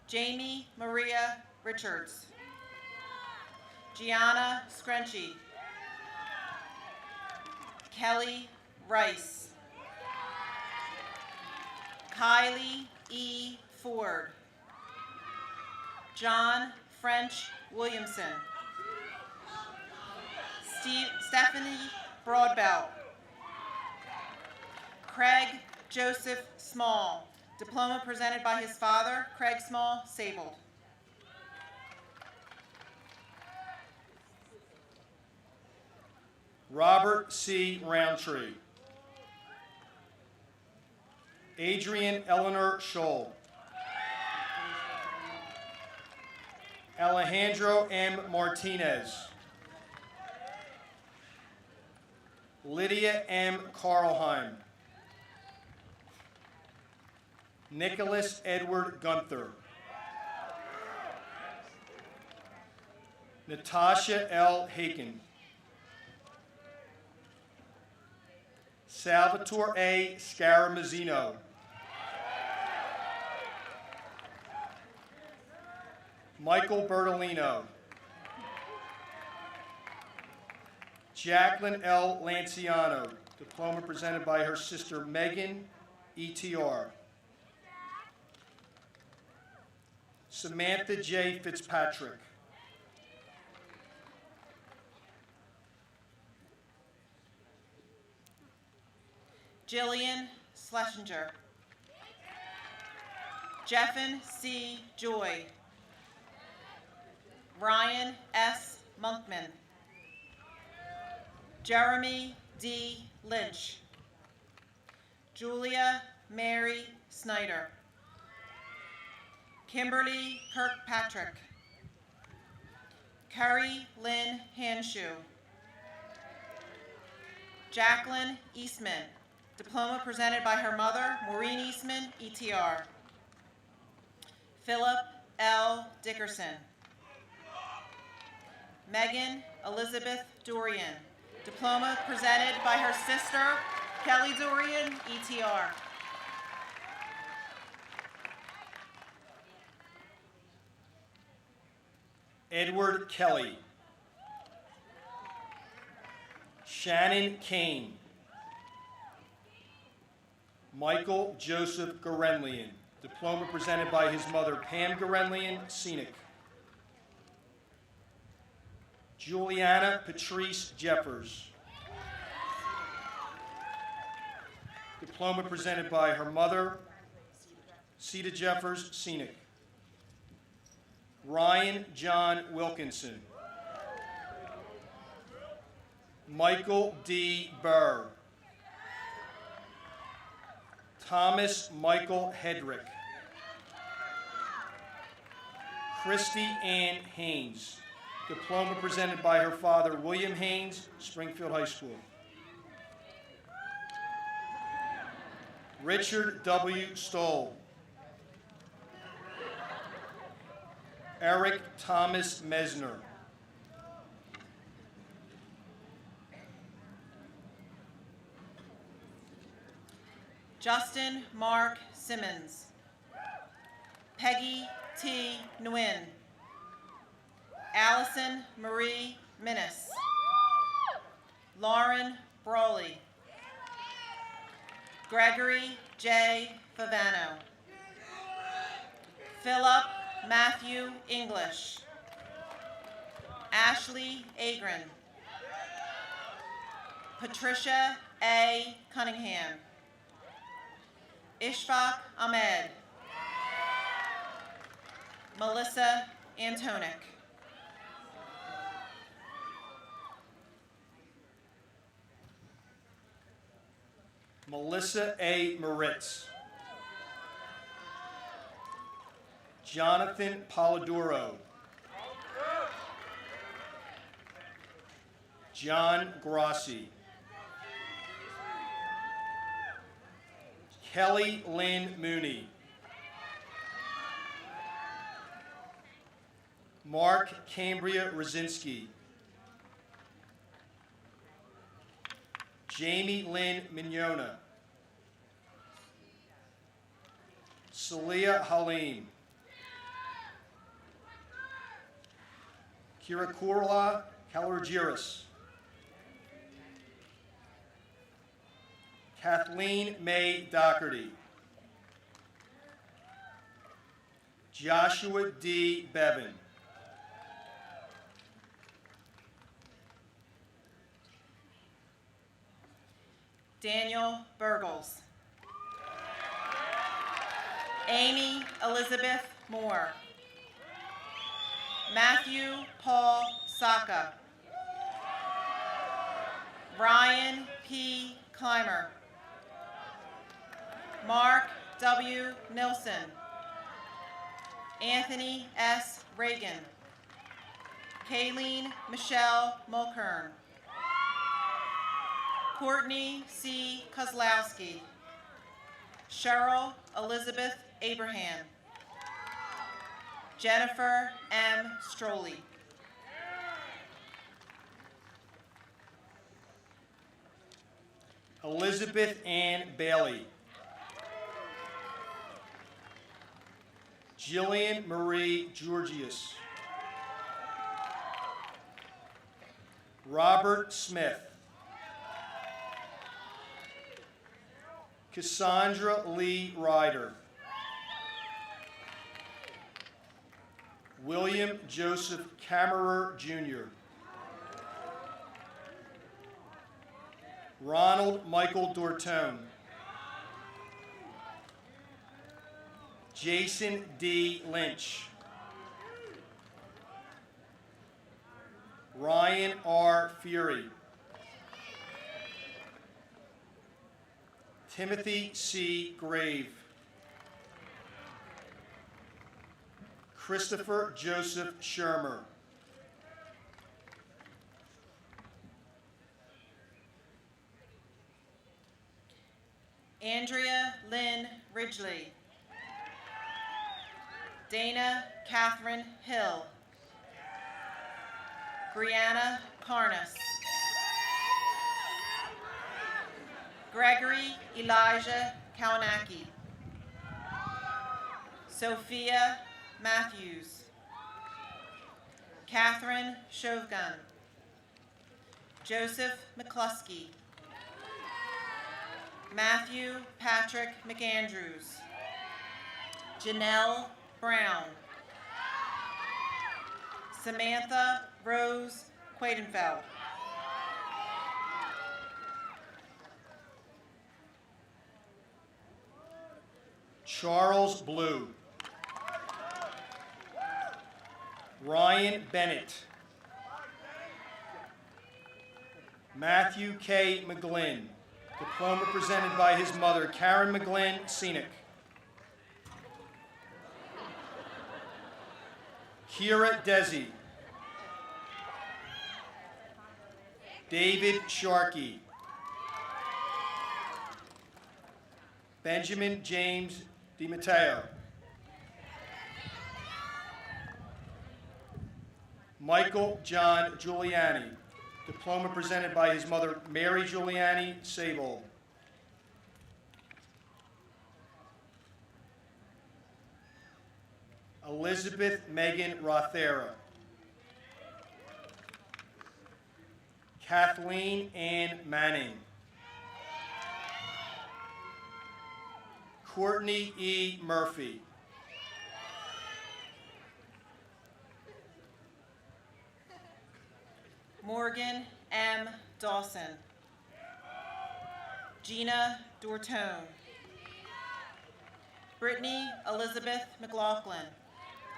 Jamie Maria Richards. Gianna Screnchy. Kelly Rice. Kylie E. Ford. John French Williamson. Stephanie Broadbelt. Craig Joseph Small, diploma presented by his father, Craig Small, Sable. Robert C. Roundtree. Adrian Eleanor Scholl. Alejandro M. Martinez. Lydia M. Karlheim. Nicholas Edward Gunther. Natasha L. Haken. Salvatore A. Scaramazzino. Michael Bertolino. Jacqueline L. Lanciano, diploma presented by her sister Megan, ETR. Samantha J. Fitzpatrick. Jillian Schlesinger. Jeffin C. Joy. Ryan S. Monkman. Jeremy D. Lynch. Julia Mary Snyder. Kimberly Kirkpatrick. Carrie Lynn Hanshoe. Jacqueline Eastman, diploma presented by her mother, Maureen Eastman, ETR. Philip L. Dickerson. Megan Elizabeth Dorian, diploma presented by her sister, Kelly Dorian, ETR. Edward Kelly. Shannon Kane. Michael Joseph Garenlian, diploma presented by his mother, Pam Garenlian, Scenic. Juliana Patrice Jeffers. Diploma presented by her mother, Ceta Jeffers, Scenic. Ryan John Wilkinson. Michael D. Burr. Thomas Michael Hedrick. Christy Ann Haynes, diploma presented by her father, William Haynes, Springfield High School. Richard W. Stoll. Eric Thomas Mesner. Justin Mark Simmons. Peggy T. Nguyen. Allison Marie Minnis. Lauren Brawley. Gregory J. Favano. Philip Matthew English. Ashley Agron. Patricia A. Cunningham. Ishfaq Ahmed. Melissa Antonik. Melissa A. Moritz. Jonathan Polidoro. John Grassi. Kelly Lynn Mooney. Mark Cambria Rosinski. Jamie Lynn Mignona. Salia Halim. Kirakurla Kalurgiris. Kathleen May Doherty. Joshua D. Bevan. Daniel Burgles. Amy Elizabeth Moore. Matthew Paul Saka. Ryan P. Clymer. Mark W. Nilsson. Anthony S. Reagan. Kayleen Michelle Mulkern. Courtney C. Kozlowski. Cheryl Elizabeth Abraham. Jennifer M. Strolley. Elizabeth Ann Bailey. Jillian Marie Georgius. Robert Smith. Cassandra Lee Ryder. William Joseph Kammerer, Jr. Ronald Michael Dortone. Jason D. Lynch. Ryan R. Fury. Timothy C. Grave. Christopher Joseph Shermer. Andrea Lynn Ridgely. Dana Catherine Hill. Brianna Carnus. Gregory Elijah Kawanaki. Sophia Matthews. Catherine Shovgun. Joseph McCluskey. Matthew Patrick McAndrews. Janelle Brown. Samantha Rose Quadenfeld. Charles Blue. Ryan Bennett. Matthew K. McGlynn. Diploma presented by his mother, Karen McGlynn, Scenic. Kira Desi. David Sharkey. Benjamin James DiMatteo. Michael John Giuliani. Diploma presented by his mother, Mary Giuliani, Sable. Elizabeth Megan Rothera. Kathleen Ann Manning. Courtney E. Murphy. Morgan M. Dawson. Gina Dortone. Brittany Elizabeth McLaughlin.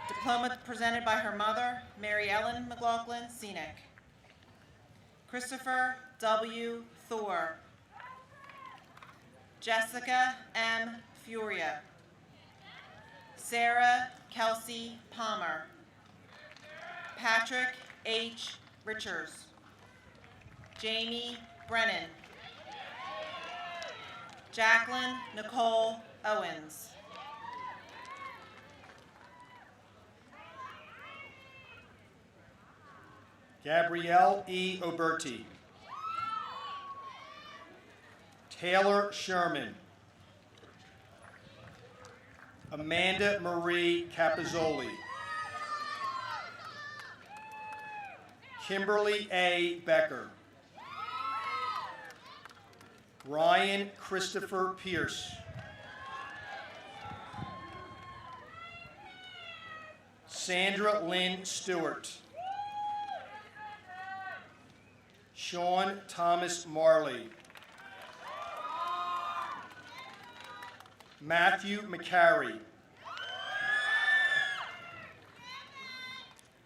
Diploma presented by her mother, Mary Ellen McLaughlin, Scenic. Christopher W. Thor. Jessica M. Furia. Sarah Kelsey Palmer. Patrick H. Richards. Jamie Brennan. Jacqueline Nicole Owens. Gabrielle E. Oberti. Taylor Sherman. Amanda Marie Capizzoli. Kimberly A. Becker. Ryan Christopher Pierce. Sandra Lynn Stewart. Sean Thomas Marley. Matthew McCary.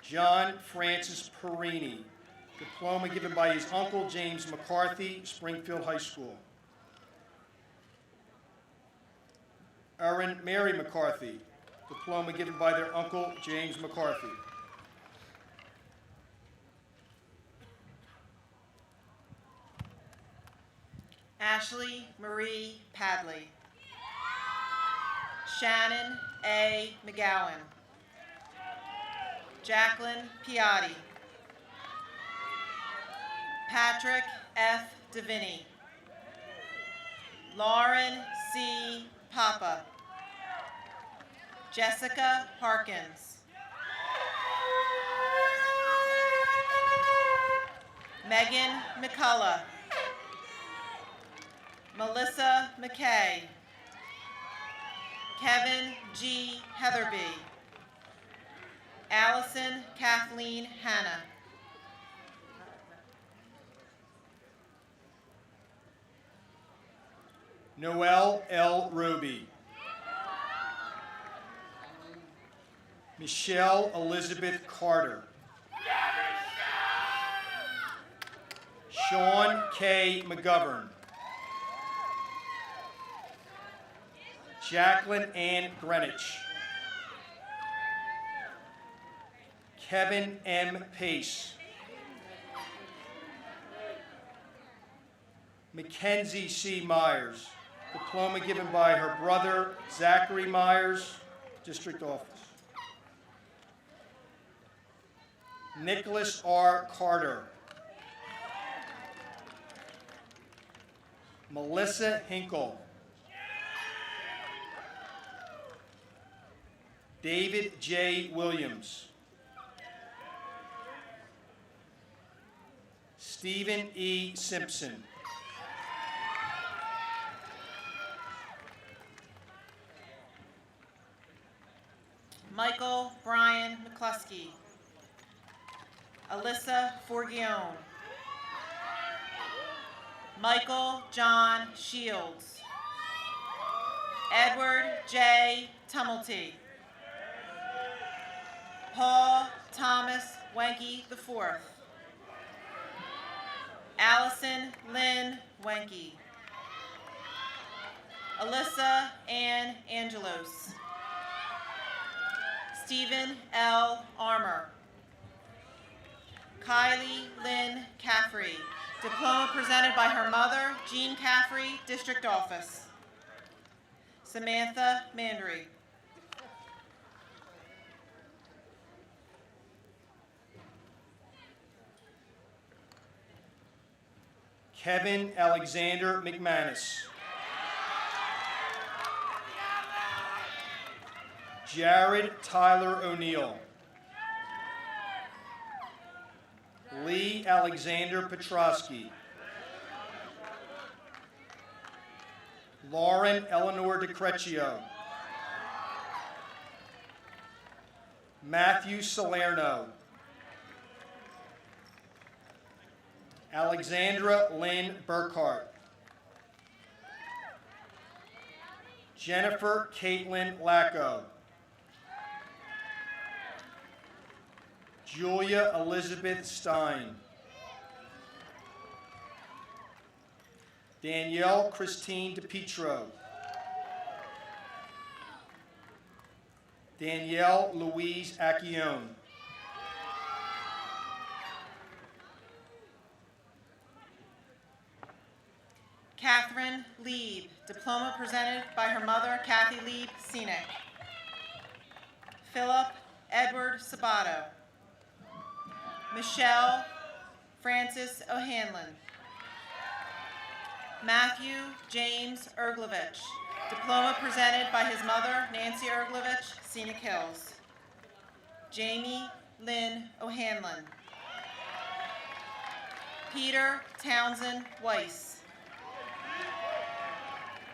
John Francis Perini. Diploma given by his uncle James McCarthy, Springfield High School. Erin Mary McCarthy. Diploma given by their uncle James McCarthy. Ashley Marie Padley. Shannon A. McGowan. Jacqueline Piatti. Patrick F. Deviney. Lauren C. Papa. Jessica Harkins. Megan McCullough. Melissa McKay. Kevin G. Heatherby. Allison Kathleen Hanna. Noelle L. Roby. Michelle Elizabeth Carter. Sean K. McGovern. Jacqueline Ann Greenwich. Kevin M. Pace. Mackenzie C. Myers. Diploma given by her brother, Zachary Myers, District Office. Nicholas R. Carter. Melissa Hinkle. David J. Williams. Stephen E. Simpson. Michael Brian McCluskey. Alyssa Forgione. Michael John Shields. Edward J. Tumulty. Paul Thomas Wenke IV. Allison Lynn Wenke. Alyssa Ann Angelos. Stephen L. Armour. Kylie Lynn Caffrey. Diploma presented by her mother, Jean Caffrey, District Office. Samantha Mandry. Kevin Alexander McManus. Jared Tyler O'Neill. Lee Alexander Petrosky. Lauren Eleanor DeCreccio. Matthew Salerno. Alexandra Lynn Burkhart. Jennifer Caitlin Lacko. Julia Elizabeth Stein. Danielle Christine DePietro. Danielle Louise Acquione. Catherine Lieb, diploma presented by her mother, Kathy Lieb, Scenic. Philip Edward Sabato. Michelle Francis O'Hanlon. Matthew James Erglovich, diploma presented by his mother, Nancy Erglovich, Scenic Hills. Jamie Lynn O'Hanlon. Peter Townsend Weiss.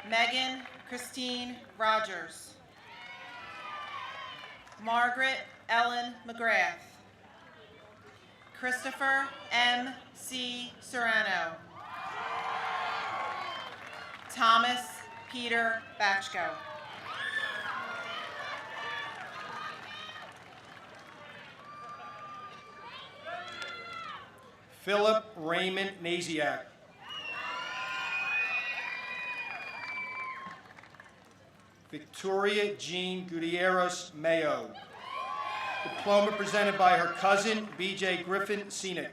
Megan Christine Rogers. Margaret Ellen McGrath. Christopher M. C. Serrano. Thomas Peter Batchko. Philip Raymond Naziak. Victoria Jean Gutierrez Mayo. Diploma presented by her cousin, B.J. Griffin, Scenic.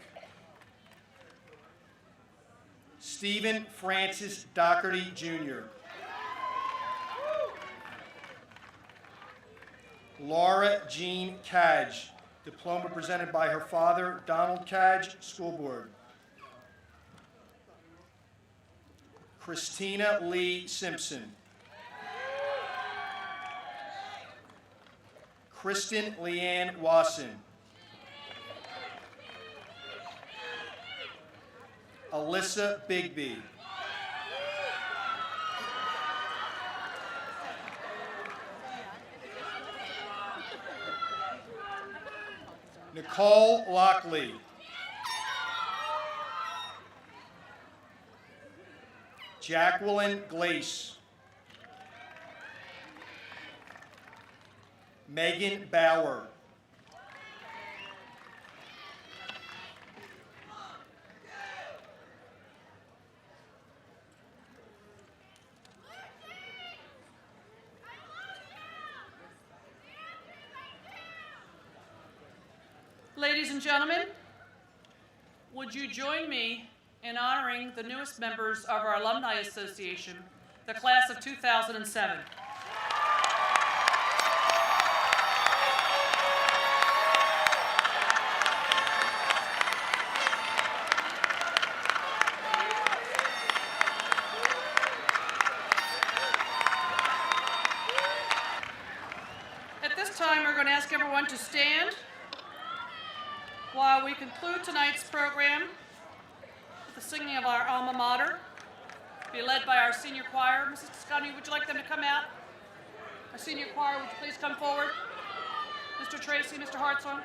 Stephen Francis Doherty, Jr. Laura Jean Cadge. Diploma presented by her father, Donald Cadge, School Board. Christina Lee Simpson. Kristen Leanne Wasson. Alyssa Bigby. Nicole Lockley. Jacqueline Glace. Megan Bauer. Ladies and gentlemen, would you join me in honoring the newest members of our Alumni Association, the class of 2007. At this time, we're going to ask everyone to stand while we conclude tonight's program with the singing of our alma mater, be led by our senior choir. Mrs. Toscani, would you like them to come out? Our senior choir, would you please come forward? Mr. Tracy, Mr. Hartshorn.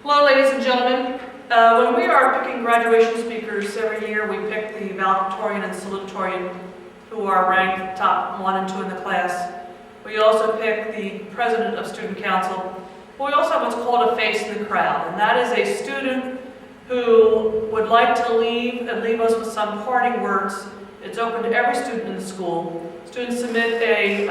Hello, ladies and gentlemen. When we are picking graduation speakers every year, we pick the valedictorian and salutatorian, who are ranked top 1 and 2 in the class. We also pick the president of student council. But we also have what's called a face in the crowd, and that is a student who would like to leave us with some parting words. It's open to every student in the school. Students submit a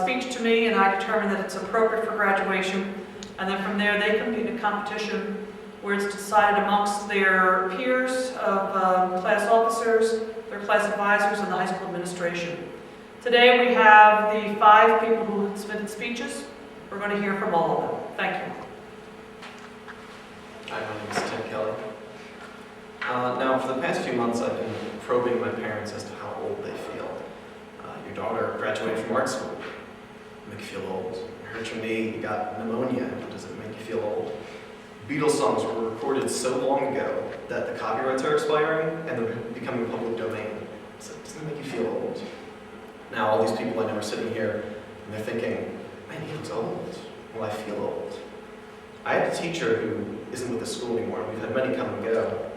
speech to me, and I determine that it's appropriate for graduation. And then from there, they compete in a competition where it's decided amongst their peers of class officers, their class advisors, and the high school administration. Today we have the 5 people who submitted speeches. We're going to hear from all of them. Thank you. Hi, my name is Tim Kelly. Now, for the past few months, I've been probing my parents as to how old they feel. Your daughter graduated from art school. Make you feel old. I heard your knee, you got pneumonia. Does it make you feel old? Beatles songs were recorded so long ago that the copyrights are expiring and they're becoming public domain. So doesn't that make you feel old? Now, all these people I know are sitting here and they're thinking, man, he looks old. Well, I feel old. I had a teacher who isn't with the school anymore, and we've had many come and go,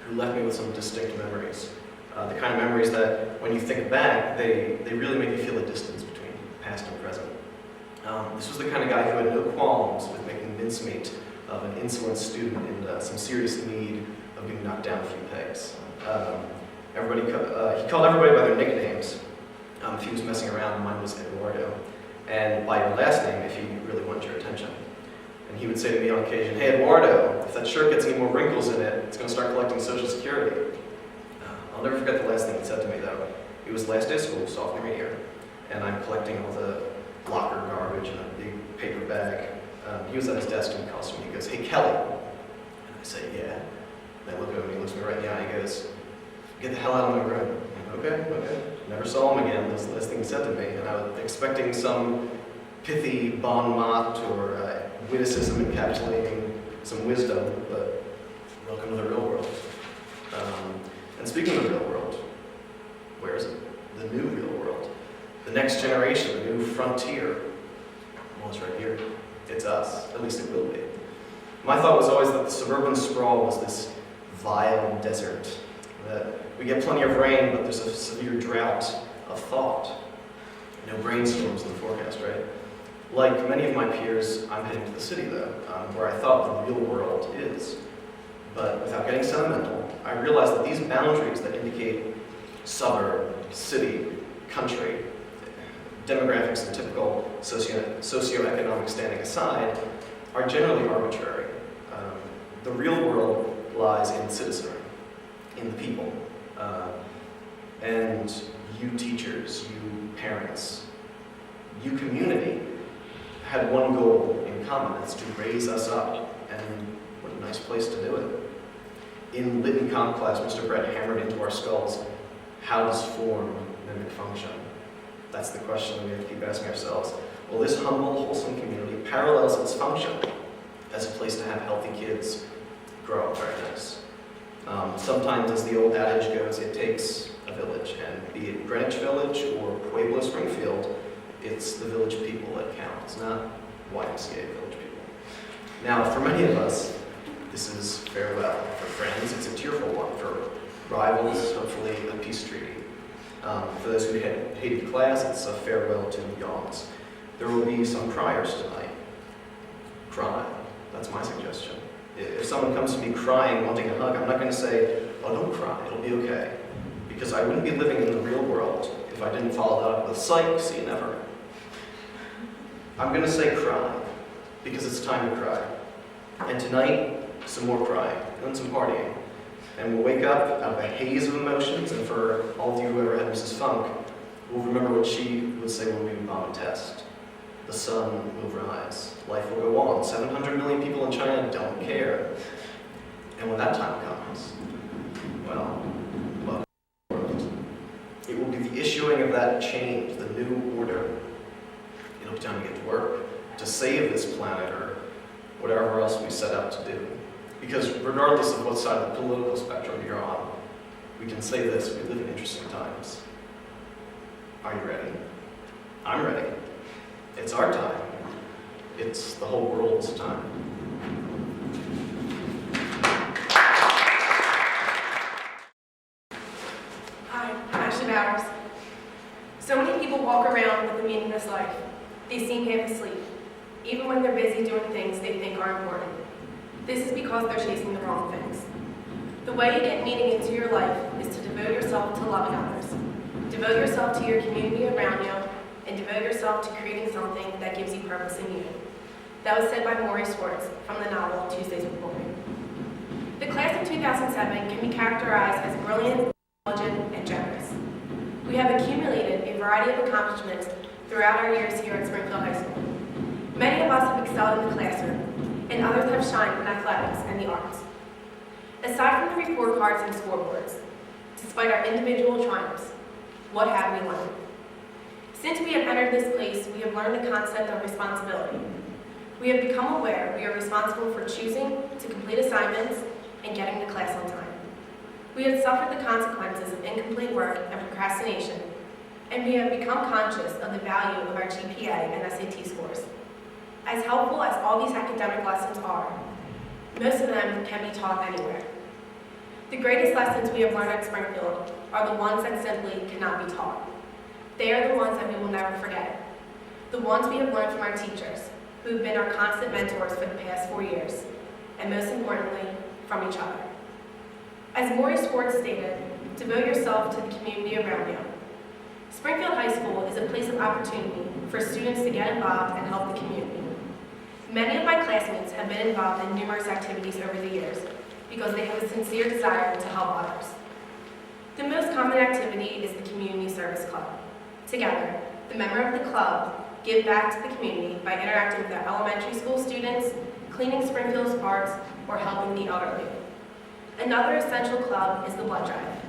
who left me with some distinct memories. The kind of memories that, when you think back, they really make you feel a distance between past and present. This was the kind of guy who had no qualms with making mincemeat of an insolent student in some serious need of being knocked down a few pegs. He called everybody by their nicknames. If he was messing around, mine was Eduardo. And by your last name, if he really wanted your attention. And he would say to me on occasion, hey Eduardo, if that shirt gets any more wrinkles in it, it's going to start collecting Social Security. I'll never forget the last thing he said to me though. It was last day of school, sophomore year, and I'm collecting all the locker garbage in a big paper bag. He was at his desk and he calls me, he goes, hey Kelly. And I say, yeah. And I look at him and he looks me right in the eye and he goes, get the hell out of my room. I'm like, okay. Never saw him again. That was the last thing he said to me. And I was expecting some pithy bon mot or witticism encapsulating some wisdom, but welcome to the real world. And speaking of the real world, where is it? The new real world. The next generation, the new frontier. Well, it's right here. It's us. At least it will be. My thought was always that the suburban sprawl was this vile desert, that we get plenty of rain, but there's a severe drought of thought. No brainstorms in the forecast, right? Like many of my peers, I'm heading to the city, though, where I thought the real world is. But without getting sentimental, I realized that these boundaries that indicate suburb, city, country, demographics and typical socioeconomic standing aside, are generally arbitrary. The real world lies in citizenry, in the people. And you teachers, you parents, you community had one goal in common, it's to raise us up, and what a nice place to do it. In lit and comp class, Mr. Brett hammered into our skulls, how does form mimic function? That's the question we have to keep asking ourselves. Well, this humble, wholesome community parallels its function as a place to have healthy kids grow up very nice. Sometimes, as the old adage goes, it takes a village, and be it Greenwich Village or Pueblo Springfield, it's the village people that count. It's not YMCA village people. Now, for many of us, this is farewell. For friends, it's a tearful one. For rivals, hopefully a peace treaty. For those who hated class, it's a farewell to yawns. There will be some criers tonight. Cry. That's my suggestion. If someone comes to me crying, wanting a hug, I'm not going to say, oh, don't cry, it'll be okay. Because I wouldn't be living in the real world if I didn't follow that up with psych, see you never. I'm going to say cry, because it's time to cry. And tonight, some more crying and some partying. And we'll wake up out of a haze of emotions, and for all of you who ever had Mrs. Funk, we'll remember what she would say when we would bomb a test. The sun will rise. Life will go on. 700 million people in China don't care. And when that time comes, well, it will be the issuing of that change, the new order. It'll be time to get to work, to save this planet or whatever else we set out to do. Because regardless of what side of the political spectrum you're on, we can say this: we live in interesting times. Are you ready? I'm ready. It's our time. It's the whole world's time. Hi, I'm Ashley Bowers. So many people walk around with a meaningless life. They seem half asleep, even when they're busy doing things they think are important. This is because they're chasing the wrong things. The way you get meaning into your life is to devote yourself to loving others. Devote yourself to your community around you, and devote yourself to creating something that gives you purpose and meaning. That was said by Maurice Schwartz from the novel Tuesdays with Morrie. The class of 2007 can be characterized as brilliant, intelligent, and generous. We have accumulated a variety of accomplishments throughout our years here at Springfield High School. Many of us have excelled in the classroom, and others have shined in athletics and the arts. Aside from the report cards and scoreboards, despite our individual triumphs, what have we learned? Since we have entered this place, we have learned the concept of responsibility. We have become aware we are responsible for choosing to complete assignments and getting to class on time. We have suffered the consequences of incomplete work and procrastination, and we have become conscious of the value of our GPA and SAT scores. As helpful as all these academic lessons are, most of them can be taught anywhere. The greatest lessons we have learned at Springfield are the ones that simply cannot be taught. They are the ones that we will never forget. The ones we have learned from our teachers, who have been our constant mentors for the past 4 years, and most importantly, from each other. As Maurice Schwartz stated, devote yourself to the community around you. Springfield High School is a place of opportunity for students to get involved and help the community. Many of my classmates have been involved in numerous activities over the years because they have a sincere desire to help others. The most common activity is the Community Service Club. Together, the members of the club give back to the community by interacting with their elementary school students, cleaning Springfield's parks, or helping the elderly. Another essential club is the blood drive.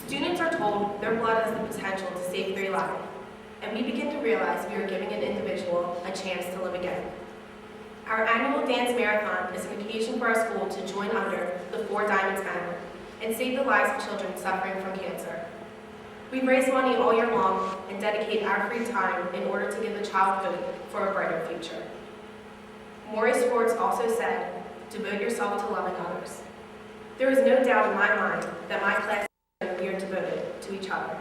Students are told their blood has the potential to save 3 lives, and we begin to realize we are giving an individual a chance to live again. Our annual dance marathon is an occasion for our school to join under the 4 Diamonds banner and save the lives of children suffering from cancer. We raise money all year long and dedicate our free time in order to give a child hope for a brighter future. Maurice Schwartz also said, devote yourself to loving others. There is no doubt in my mind that my class and we are devoted to each other.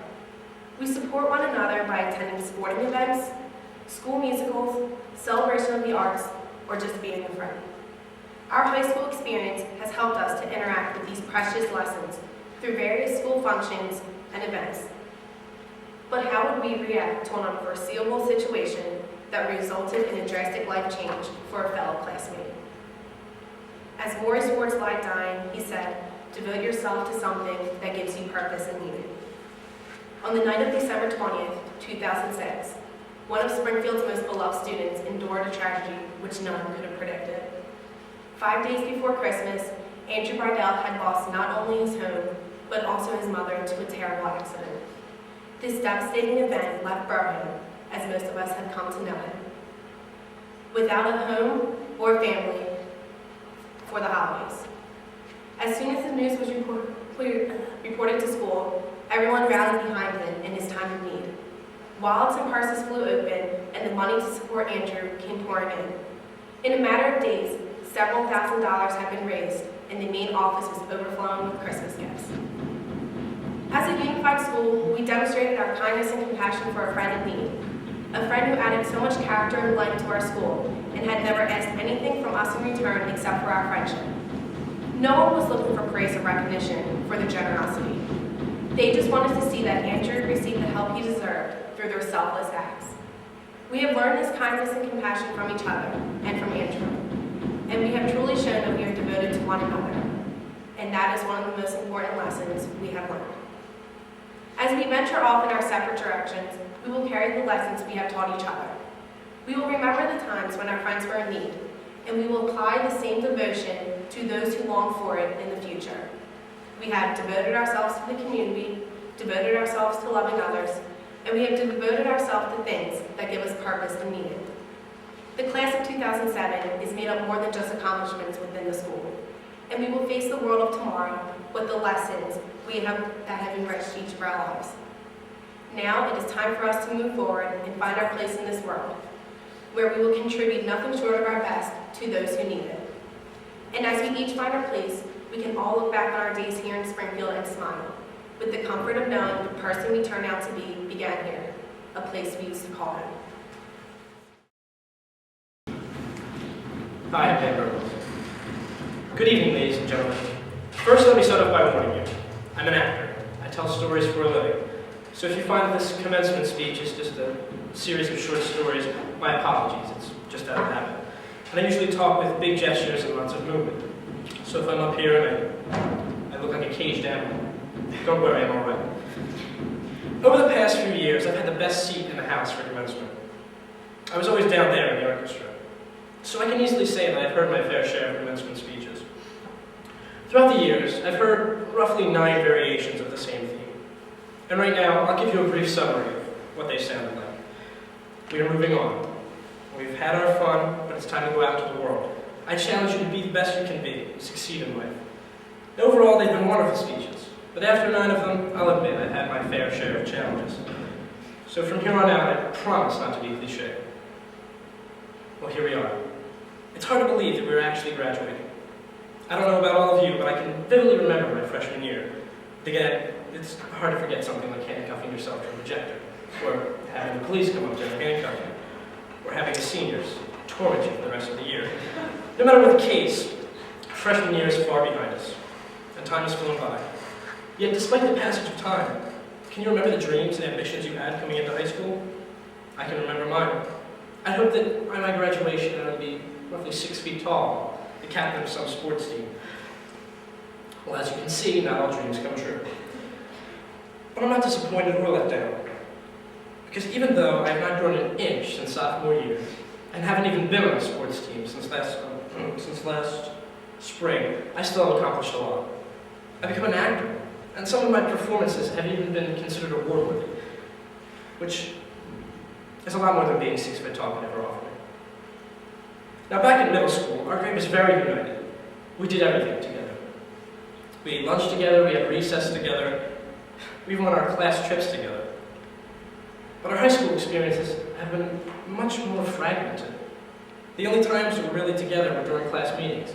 We support one another by attending sporting events, school musicals, celebration of the arts, or just being a friend. Our high school experience has helped us to interact with these precious lessons through various school functions and events. But how would we react to an unforeseeable situation that resulted in a drastic life change for a fellow classmate? As Maurice Schwartz lied dying, he said, devote yourself to something that gives you purpose and meaning. On the night of December 20th, 2006, one of Springfield's most beloved students endured a tragedy which none could have predicted. 5 days before Christmas, Andrew Bridell had lost not only his home, but also his mother to a terrible accident. This devastating event left Burham, as most of us have come to know him, without a home or family for the holidays. As soon as the news was reported to school, everyone rallied behind him in his time of need. Wallets and purses flew open, and the money to support Andrew came pouring in. In a matter of days, several $1,000s had been raised, and the main office was overflowing with Christmas gifts. As a unified school, we demonstrated our kindness and compassion for a friend in need, a friend who added so much character and life to our school and had never asked anything from us in return except for our friendship. No one was looking for praise or recognition for their generosity. They just wanted to see that Andrew received the help he deserved through their selfless acts. We have learned this kindness and compassion from each other and from Andrew. and we have truly shown that we are devoted to one another. And that is one of the most important lessons we have learned. As we venture off in our separate directions, we will carry the lessons we have taught each other. We will remember the times when our friends were in need, and we will apply the same devotion to those who long for it in the future. We have devoted ourselves to the community, devoted ourselves to loving others, and we have devoted ourselves to things that give us purpose and meaning. The class of 2007 is made up more than just accomplishments within the school, and we will face the world of tomorrow with the lessons that have enriched each of our lives. Now it is time for us to move forward and find our place in this world, where we will contribute nothing short of our best to those who need it. And as we each find our place, we can all look back on our days here in Springfield and smile, with the comfort of knowing the person we turned out to be began here, a place we used to call home. Hi, I'm Dan Burgos. Good evening, ladies and gentlemen. First, let me start off by warning you. I'm an actor. I tell stories for a living. So if you find this commencement speech is just a series of short stories, my apologies. It's just out of habit. And I usually talk with big gestures and lots of movement. So if I'm up here and I look like a caged animal, don't worry, I'm all right. Over the past few years, I've had the best seat in the house for commencement. I was always down there in the orchestra. So I can easily say that I've heard my fair share of commencement speeches. Throughout the years, I've heard roughly 9 variations of the same theme. And right now, I'll give you a brief summary of what they sounded like. We are moving on. We've had our fun, but it's time to go out into the world. I challenge you to be the best you can be, succeed in life. And overall, they've been wonderful speeches. But after 9 of them, I'll admit I've had my fair share of challenges. So from here on out, I promise not to be cliché. Well, here we are. It's hard to believe that we're actually graduating. I don't know about all of you, but I can vividly remember my freshman year. Again, it's hard to forget something like handcuffing yourself to a projector, or having the police come up to you and handcuff you, or having the seniors torment you for the rest of the year. No matter what the case, freshman year is far behind us, and time has flown by. Yet despite the passage of time, can you remember the dreams and ambitions you had coming into high school? I can remember mine. I hoped that by my graduation I would be roughly 6 feet tall, the captain of some sports team. Well, as you can see, not all dreams come true. But I'm not disappointed or let down. Because even though I have not grown an inch since sophomore year, and haven't even been on a sports team since last spring, I still have accomplished a lot. I've become an actor, and some of my performances have even been considered award-worthy, which is a lot more than being 6 foot tall could ever offer me. Now, back in middle school, our grade was very united. We did everything together. We ate lunch together, we had recess together, we even went on our class trips together. But our high school experiences have been much more fragmented. The only times we were really together were during class meetings,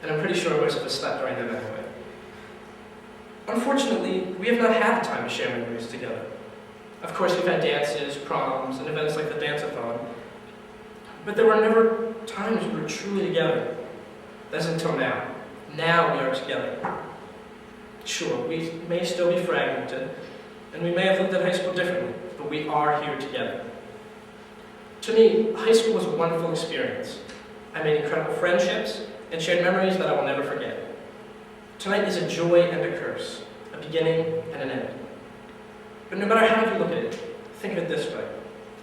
and I'm pretty sure most of us slept during them anyway. Unfortunately, we have not had the time to share memories together. Of course, we've had dances, proms, and events like the dance-a-thon, but there were never times we were truly together. That's until now. Now we are together. Sure, we may still be fragmented, and we may have looked at high school differently, but we are here together. To me, high school was a wonderful experience. I made incredible friendships and shared memories that I will never forget. Tonight is a joy and a curse, a beginning and an end. But no matter how you look at it, think of it this way.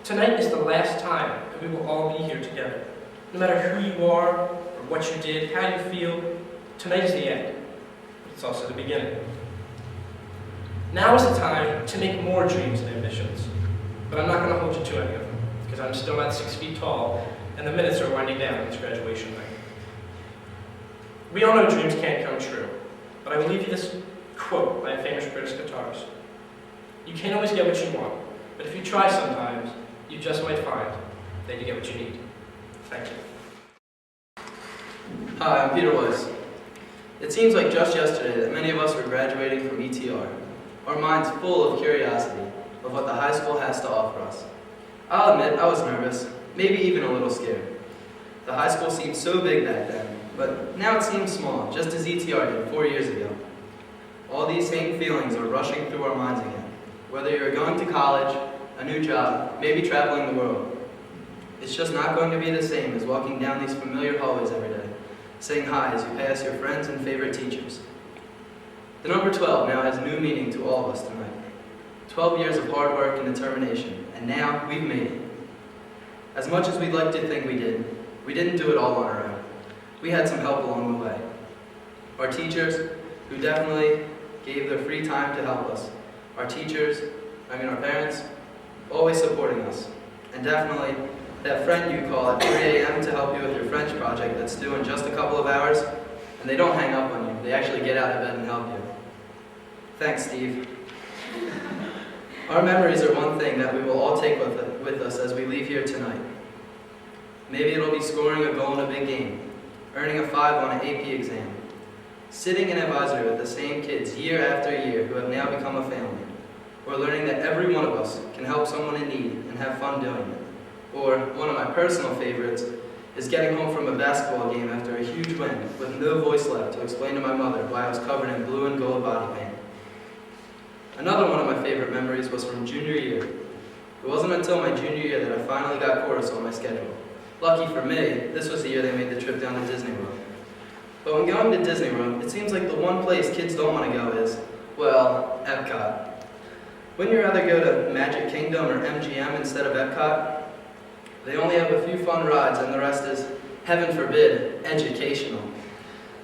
Tonight is the last time that we will all be here together. No matter who you are, or what you did, how you feel, tonight is the end. But it's also the beginning. Now is the time to make more dreams and ambitions. But I'm not going to hold you to any of them, because I'm still not 6 feet tall, and the minutes are winding down on this graduation night. We all know dreams can't come true, but I will leave you this quote by a famous British guitarist. You can't always get what you want, but if you try sometimes, you just might find that you get what you need. Thank you. Hi, I'm Peter Weiss. It seems like just yesterday that many of us were graduating from ETR, our minds full of curiosity of what the high school has to offer us. I'll admit I was nervous, maybe even a little scared. The high school seemed so big back then, but now it seems small, just as ETR did 4 years ago. All these same feelings are rushing through our minds again. Whether you're going to college, a new job, maybe traveling the world. It's just not going to be the same as walking down these familiar hallways every day, saying hi as you pass your friends and favorite teachers. The number 12 now has new meaning to all of us tonight. 12 years of hard work and determination, and now we've made it. As much as we'd like to think we didn't do it all on our own. We had some help along the way. Our teachers, who definitely gave their free time to help us. Our parents, always supporting us. And definitely that friend you call at 3 a.m. to help you with your French project that's due in just a couple of hours, and they don't hang up on you. They actually get out of bed and help you. Thanks, Steve. Our memories are one thing that we will all take with us as we leave here tonight. Maybe it'll be scoring a goal in a big game, earning a 5 on an AP exam, sitting in advisory with the same kids year after year who have now become a family, or learning that every one of us can help someone in need and have fun doing it. Or, one of my personal favorites, is getting home from a basketball game after a huge win with no voice left to explain to my mother why I was covered in blue and gold body paint. Another one of my favorite memories was from junior year. It wasn't until my junior year that I finally got chorus on my schedule. Lucky for me, this was the year they made the trip down to Disney World. But when going to Disney World, it seems like the one place kids don't want to go is, well, Epcot. Wouldn't you rather go to Magic Kingdom or MGM instead of Epcot? They only have a few fun rides and the rest is, heaven forbid, educational.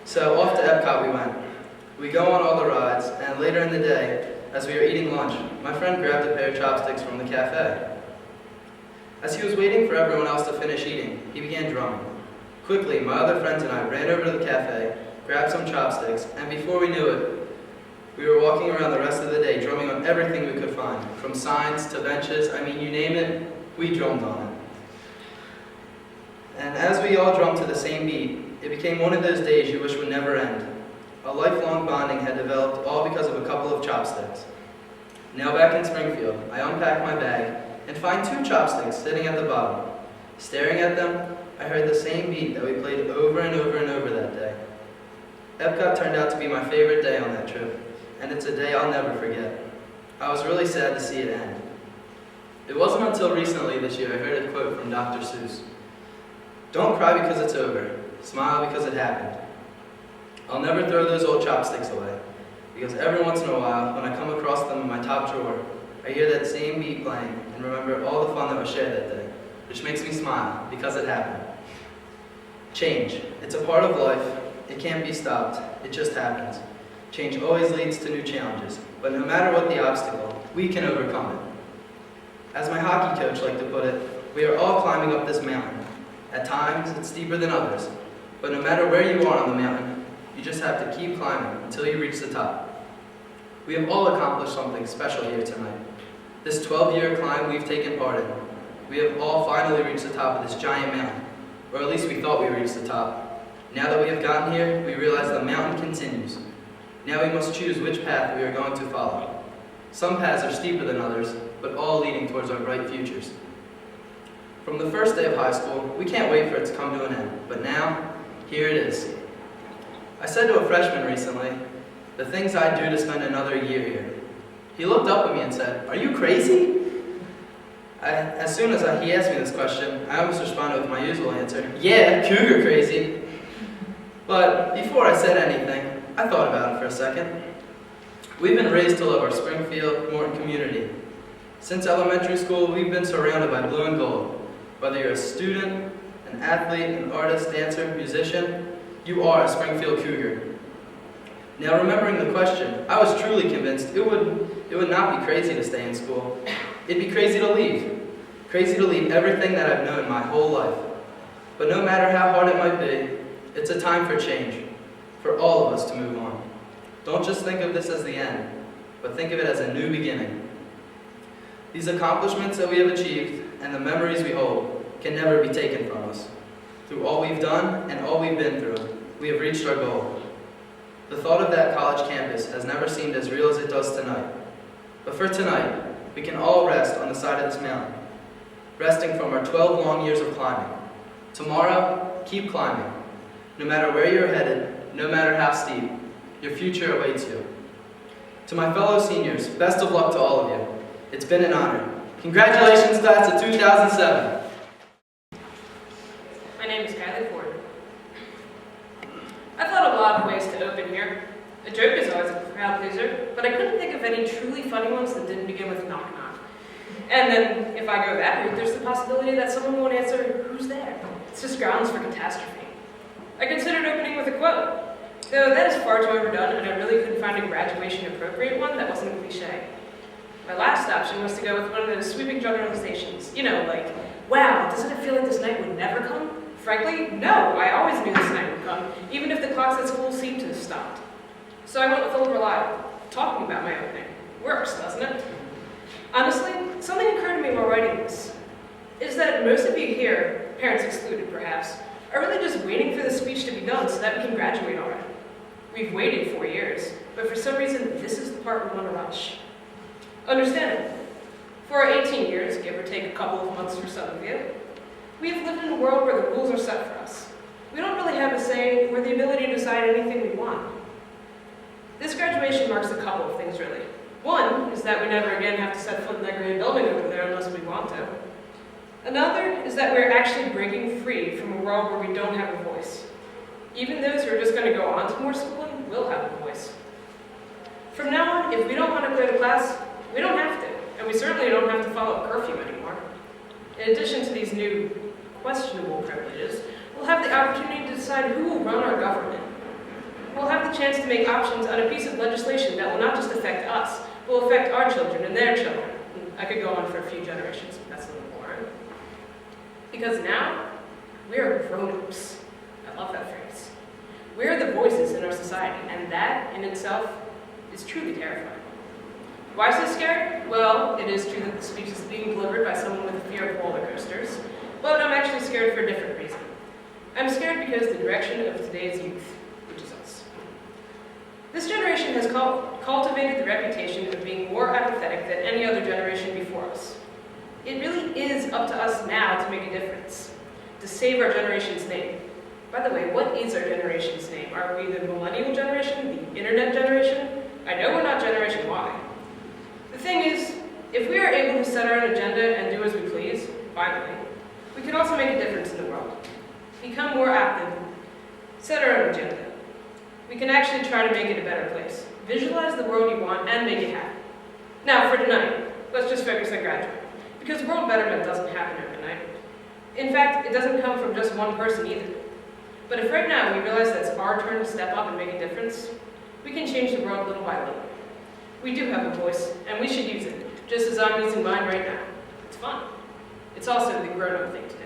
So off to Epcot we went. We go on all the rides, and later in the day, as we were eating lunch, my friend grabbed a pair of chopsticks from the cafe. As he was waiting for everyone else to finish eating, he began drumming. Quickly, my other friends and I ran over to the cafe, grabbed some chopsticks, and before we knew it, we were walking around the rest of the day drumming on everything we could find, from signs to benches, I mean, you name it, we drummed on it. And as we all drummed to the same beat, it became one of those days you wish would never end. A lifelong bonding had developed all because of a couple of chopsticks. Now back in Springfield, I unpack my bag and find 2 chopsticks sitting at the bottom. Staring at them, I heard the same beat that we played over and over and over that day. Epcot turned out to be my favorite day on that trip, and it's a day I'll never forget. I was really sad to see it end. It wasn't until recently this year I heard a quote from Dr. Seuss. Don't cry because it's over, smile because it happened. I'll never throw those old chopsticks away, because every once in a while, when I come across them in my top drawer, I hear that same beat playing and remember all the fun that was shared that day, which makes me smile, because it happened. Change. It's a part of life. It can't be stopped. It just happens. Change always leads to new challenges, but no matter what the obstacle, we can overcome it. As my hockey coach liked to put it, we are all climbing up this mountain. At times, it's steeper than others, but no matter where you are on the mountain, you just have to keep climbing until you reach the top. We have all accomplished something special here tonight. This 12-year climb we've taken part in. We have all finally reached the top of this giant mountain, or at least we thought we reached the top. Now that we have gotten here, we realize the mountain continues. Now we must choose which path we are going to follow. Some paths are steeper than others, but all leading towards our bright futures. From the first day of high school, we can't wait for it to come to an end, but now, here it is. I said to a freshman recently, the things I'd do to spend another year here. He looked up at me and said, "Are you crazy?" As soon as he asked me this question, I almost responded with my usual answer, "Yeah, cougar crazy." But before I said anything, I thought about it for a second. We've been raised to love our Springfield, Morton community. Since elementary school, we've been surrounded by blue and gold. Whether you're a student, an athlete, an artist, dancer, musician, you are a Springfield Cougar. Now, remembering the question, I was truly convinced it would not be crazy to stay in school. It'd be crazy to leave. Crazy to leave everything that I've known my whole life. But no matter how hard it might be, it's a time for change, for all of us to move on. Don't just think of this as the end, but think of it as a new beginning. These accomplishments that we have achieved and the memories we hold can never be taken from us. Through all we've done and all we've been through, we have reached our goal. The thought of that college campus has never seemed as real as it does tonight. But for tonight, we can all rest on the side of this mountain, resting from our 12 long years of climbing. Tomorrow, keep climbing. No matter where you're headed, no matter how steep, your future awaits you. To my fellow seniors, best of luck to all of you. It's been an honor. Congratulations, class of 2007. My name is Kylie Ford. ways to open here. A joke is always a crowd pleaser, but I couldn't think of any truly funny ones that didn't begin with knock knock. And then, if I go that route, there's the possibility that someone won't answer, "Who's there?" It's just grounds for catastrophe. I considered opening with a quote, though that is far too overdone, and I really couldn't find a graduation-appropriate one that wasn't a cliche. My last option was to go with one of those sweeping generalizations. You know, like, "Wow, doesn't it feel like this night would never come?" Frankly, no, I always knew this night would come, even if the clocks at school seemed to have stopped. So I went with the reliable, talking about my opening. Works, doesn't it? Honestly, something occurred to me while writing this, is that most of you here, parents excluded perhaps, are really just waiting for the speech to be done so that we can graduate already. We've waited 4 years, but for some reason, this is the part we want to rush. Understandable. For our 18 years, give or take a couple of months for some of you, we have lived in a world where the rules are set for us. We don't really have a say or the ability to decide anything we want. This graduation marks a couple of things, really. One is that we never again have to set foot in that grand building over there unless we want to. Another is that we're actually breaking free from a world where we don't have a voice. Even those who are just going to go on to more schooling will have a voice. From now on, if we don't want to go to class, we don't have to, and we certainly don't have to follow a curfew anymore. In addition to these new questionable privileges, we'll have the opportunity to decide who will run our government. We'll have the chance to make options on a piece of legislation that will not just affect us, but will affect our children and their children. I could go on for a few generations, but that's a little boring. Because now, we're grown-ups. I love that phrase. We're the voices in our society, and that, in itself, is truly terrifying. Why so scared? Well, it is true that the speech is being delivered by someone with a fear of roller coasters, but I'm actually scared for a different reason. I'm scared because the direction of today's youth, which is us. This generation has cultivated the reputation of being more apathetic than any other generation before us. It really is up to us now to make a difference, to save our generation's name. By the way, what is our generation's name? Are we the millennial generation, the internet generation? I know we're not Generation Y. The thing is, if we are able to set our own agenda and do as we please, finally, we can also make a difference in the world. Become more active, set our own agenda. We can actually try to make it a better place. Visualize the world you want and make it happen. Now, for tonight, let's just focus on graduating, because world betterment doesn't happen overnight. In fact, it doesn't come from just one person either. But if right now we realize that it's our turn to step up and make a difference, we can change the world little by little. We do have a voice, and we should use it, just as I'm using mine right now. It's fun. It's also the grown-up thing to do.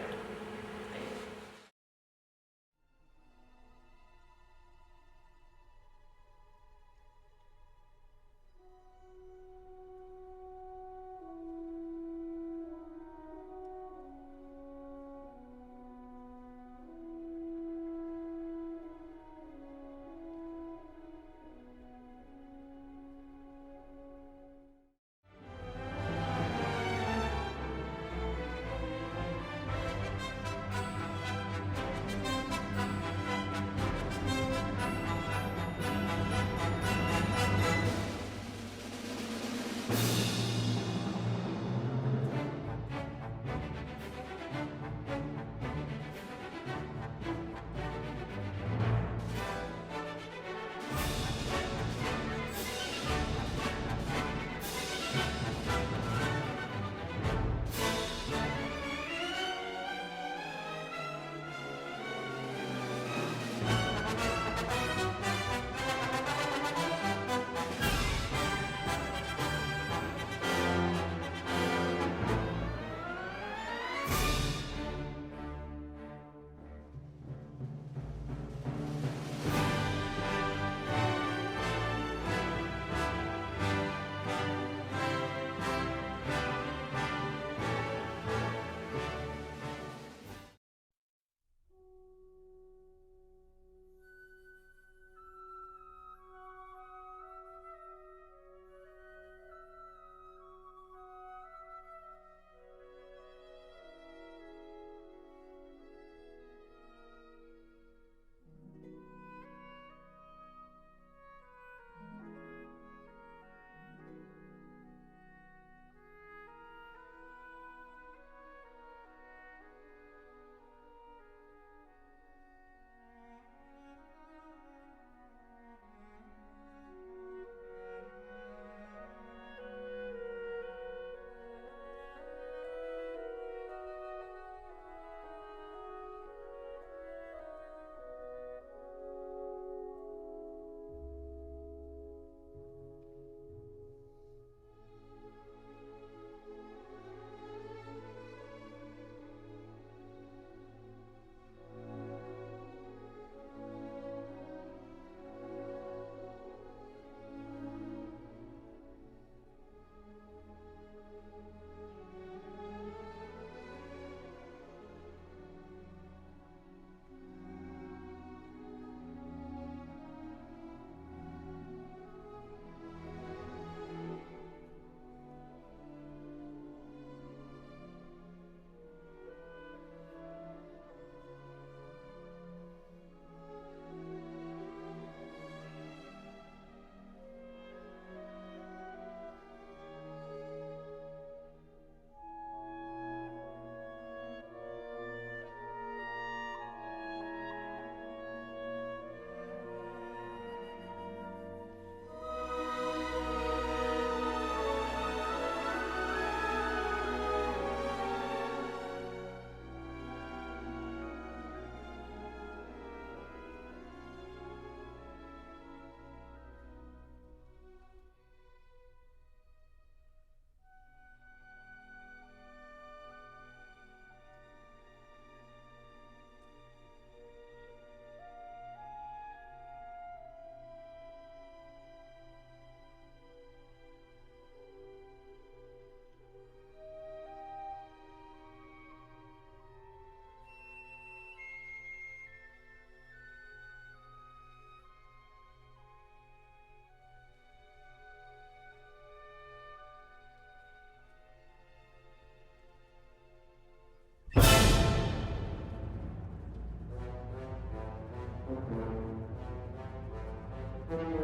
Thank you.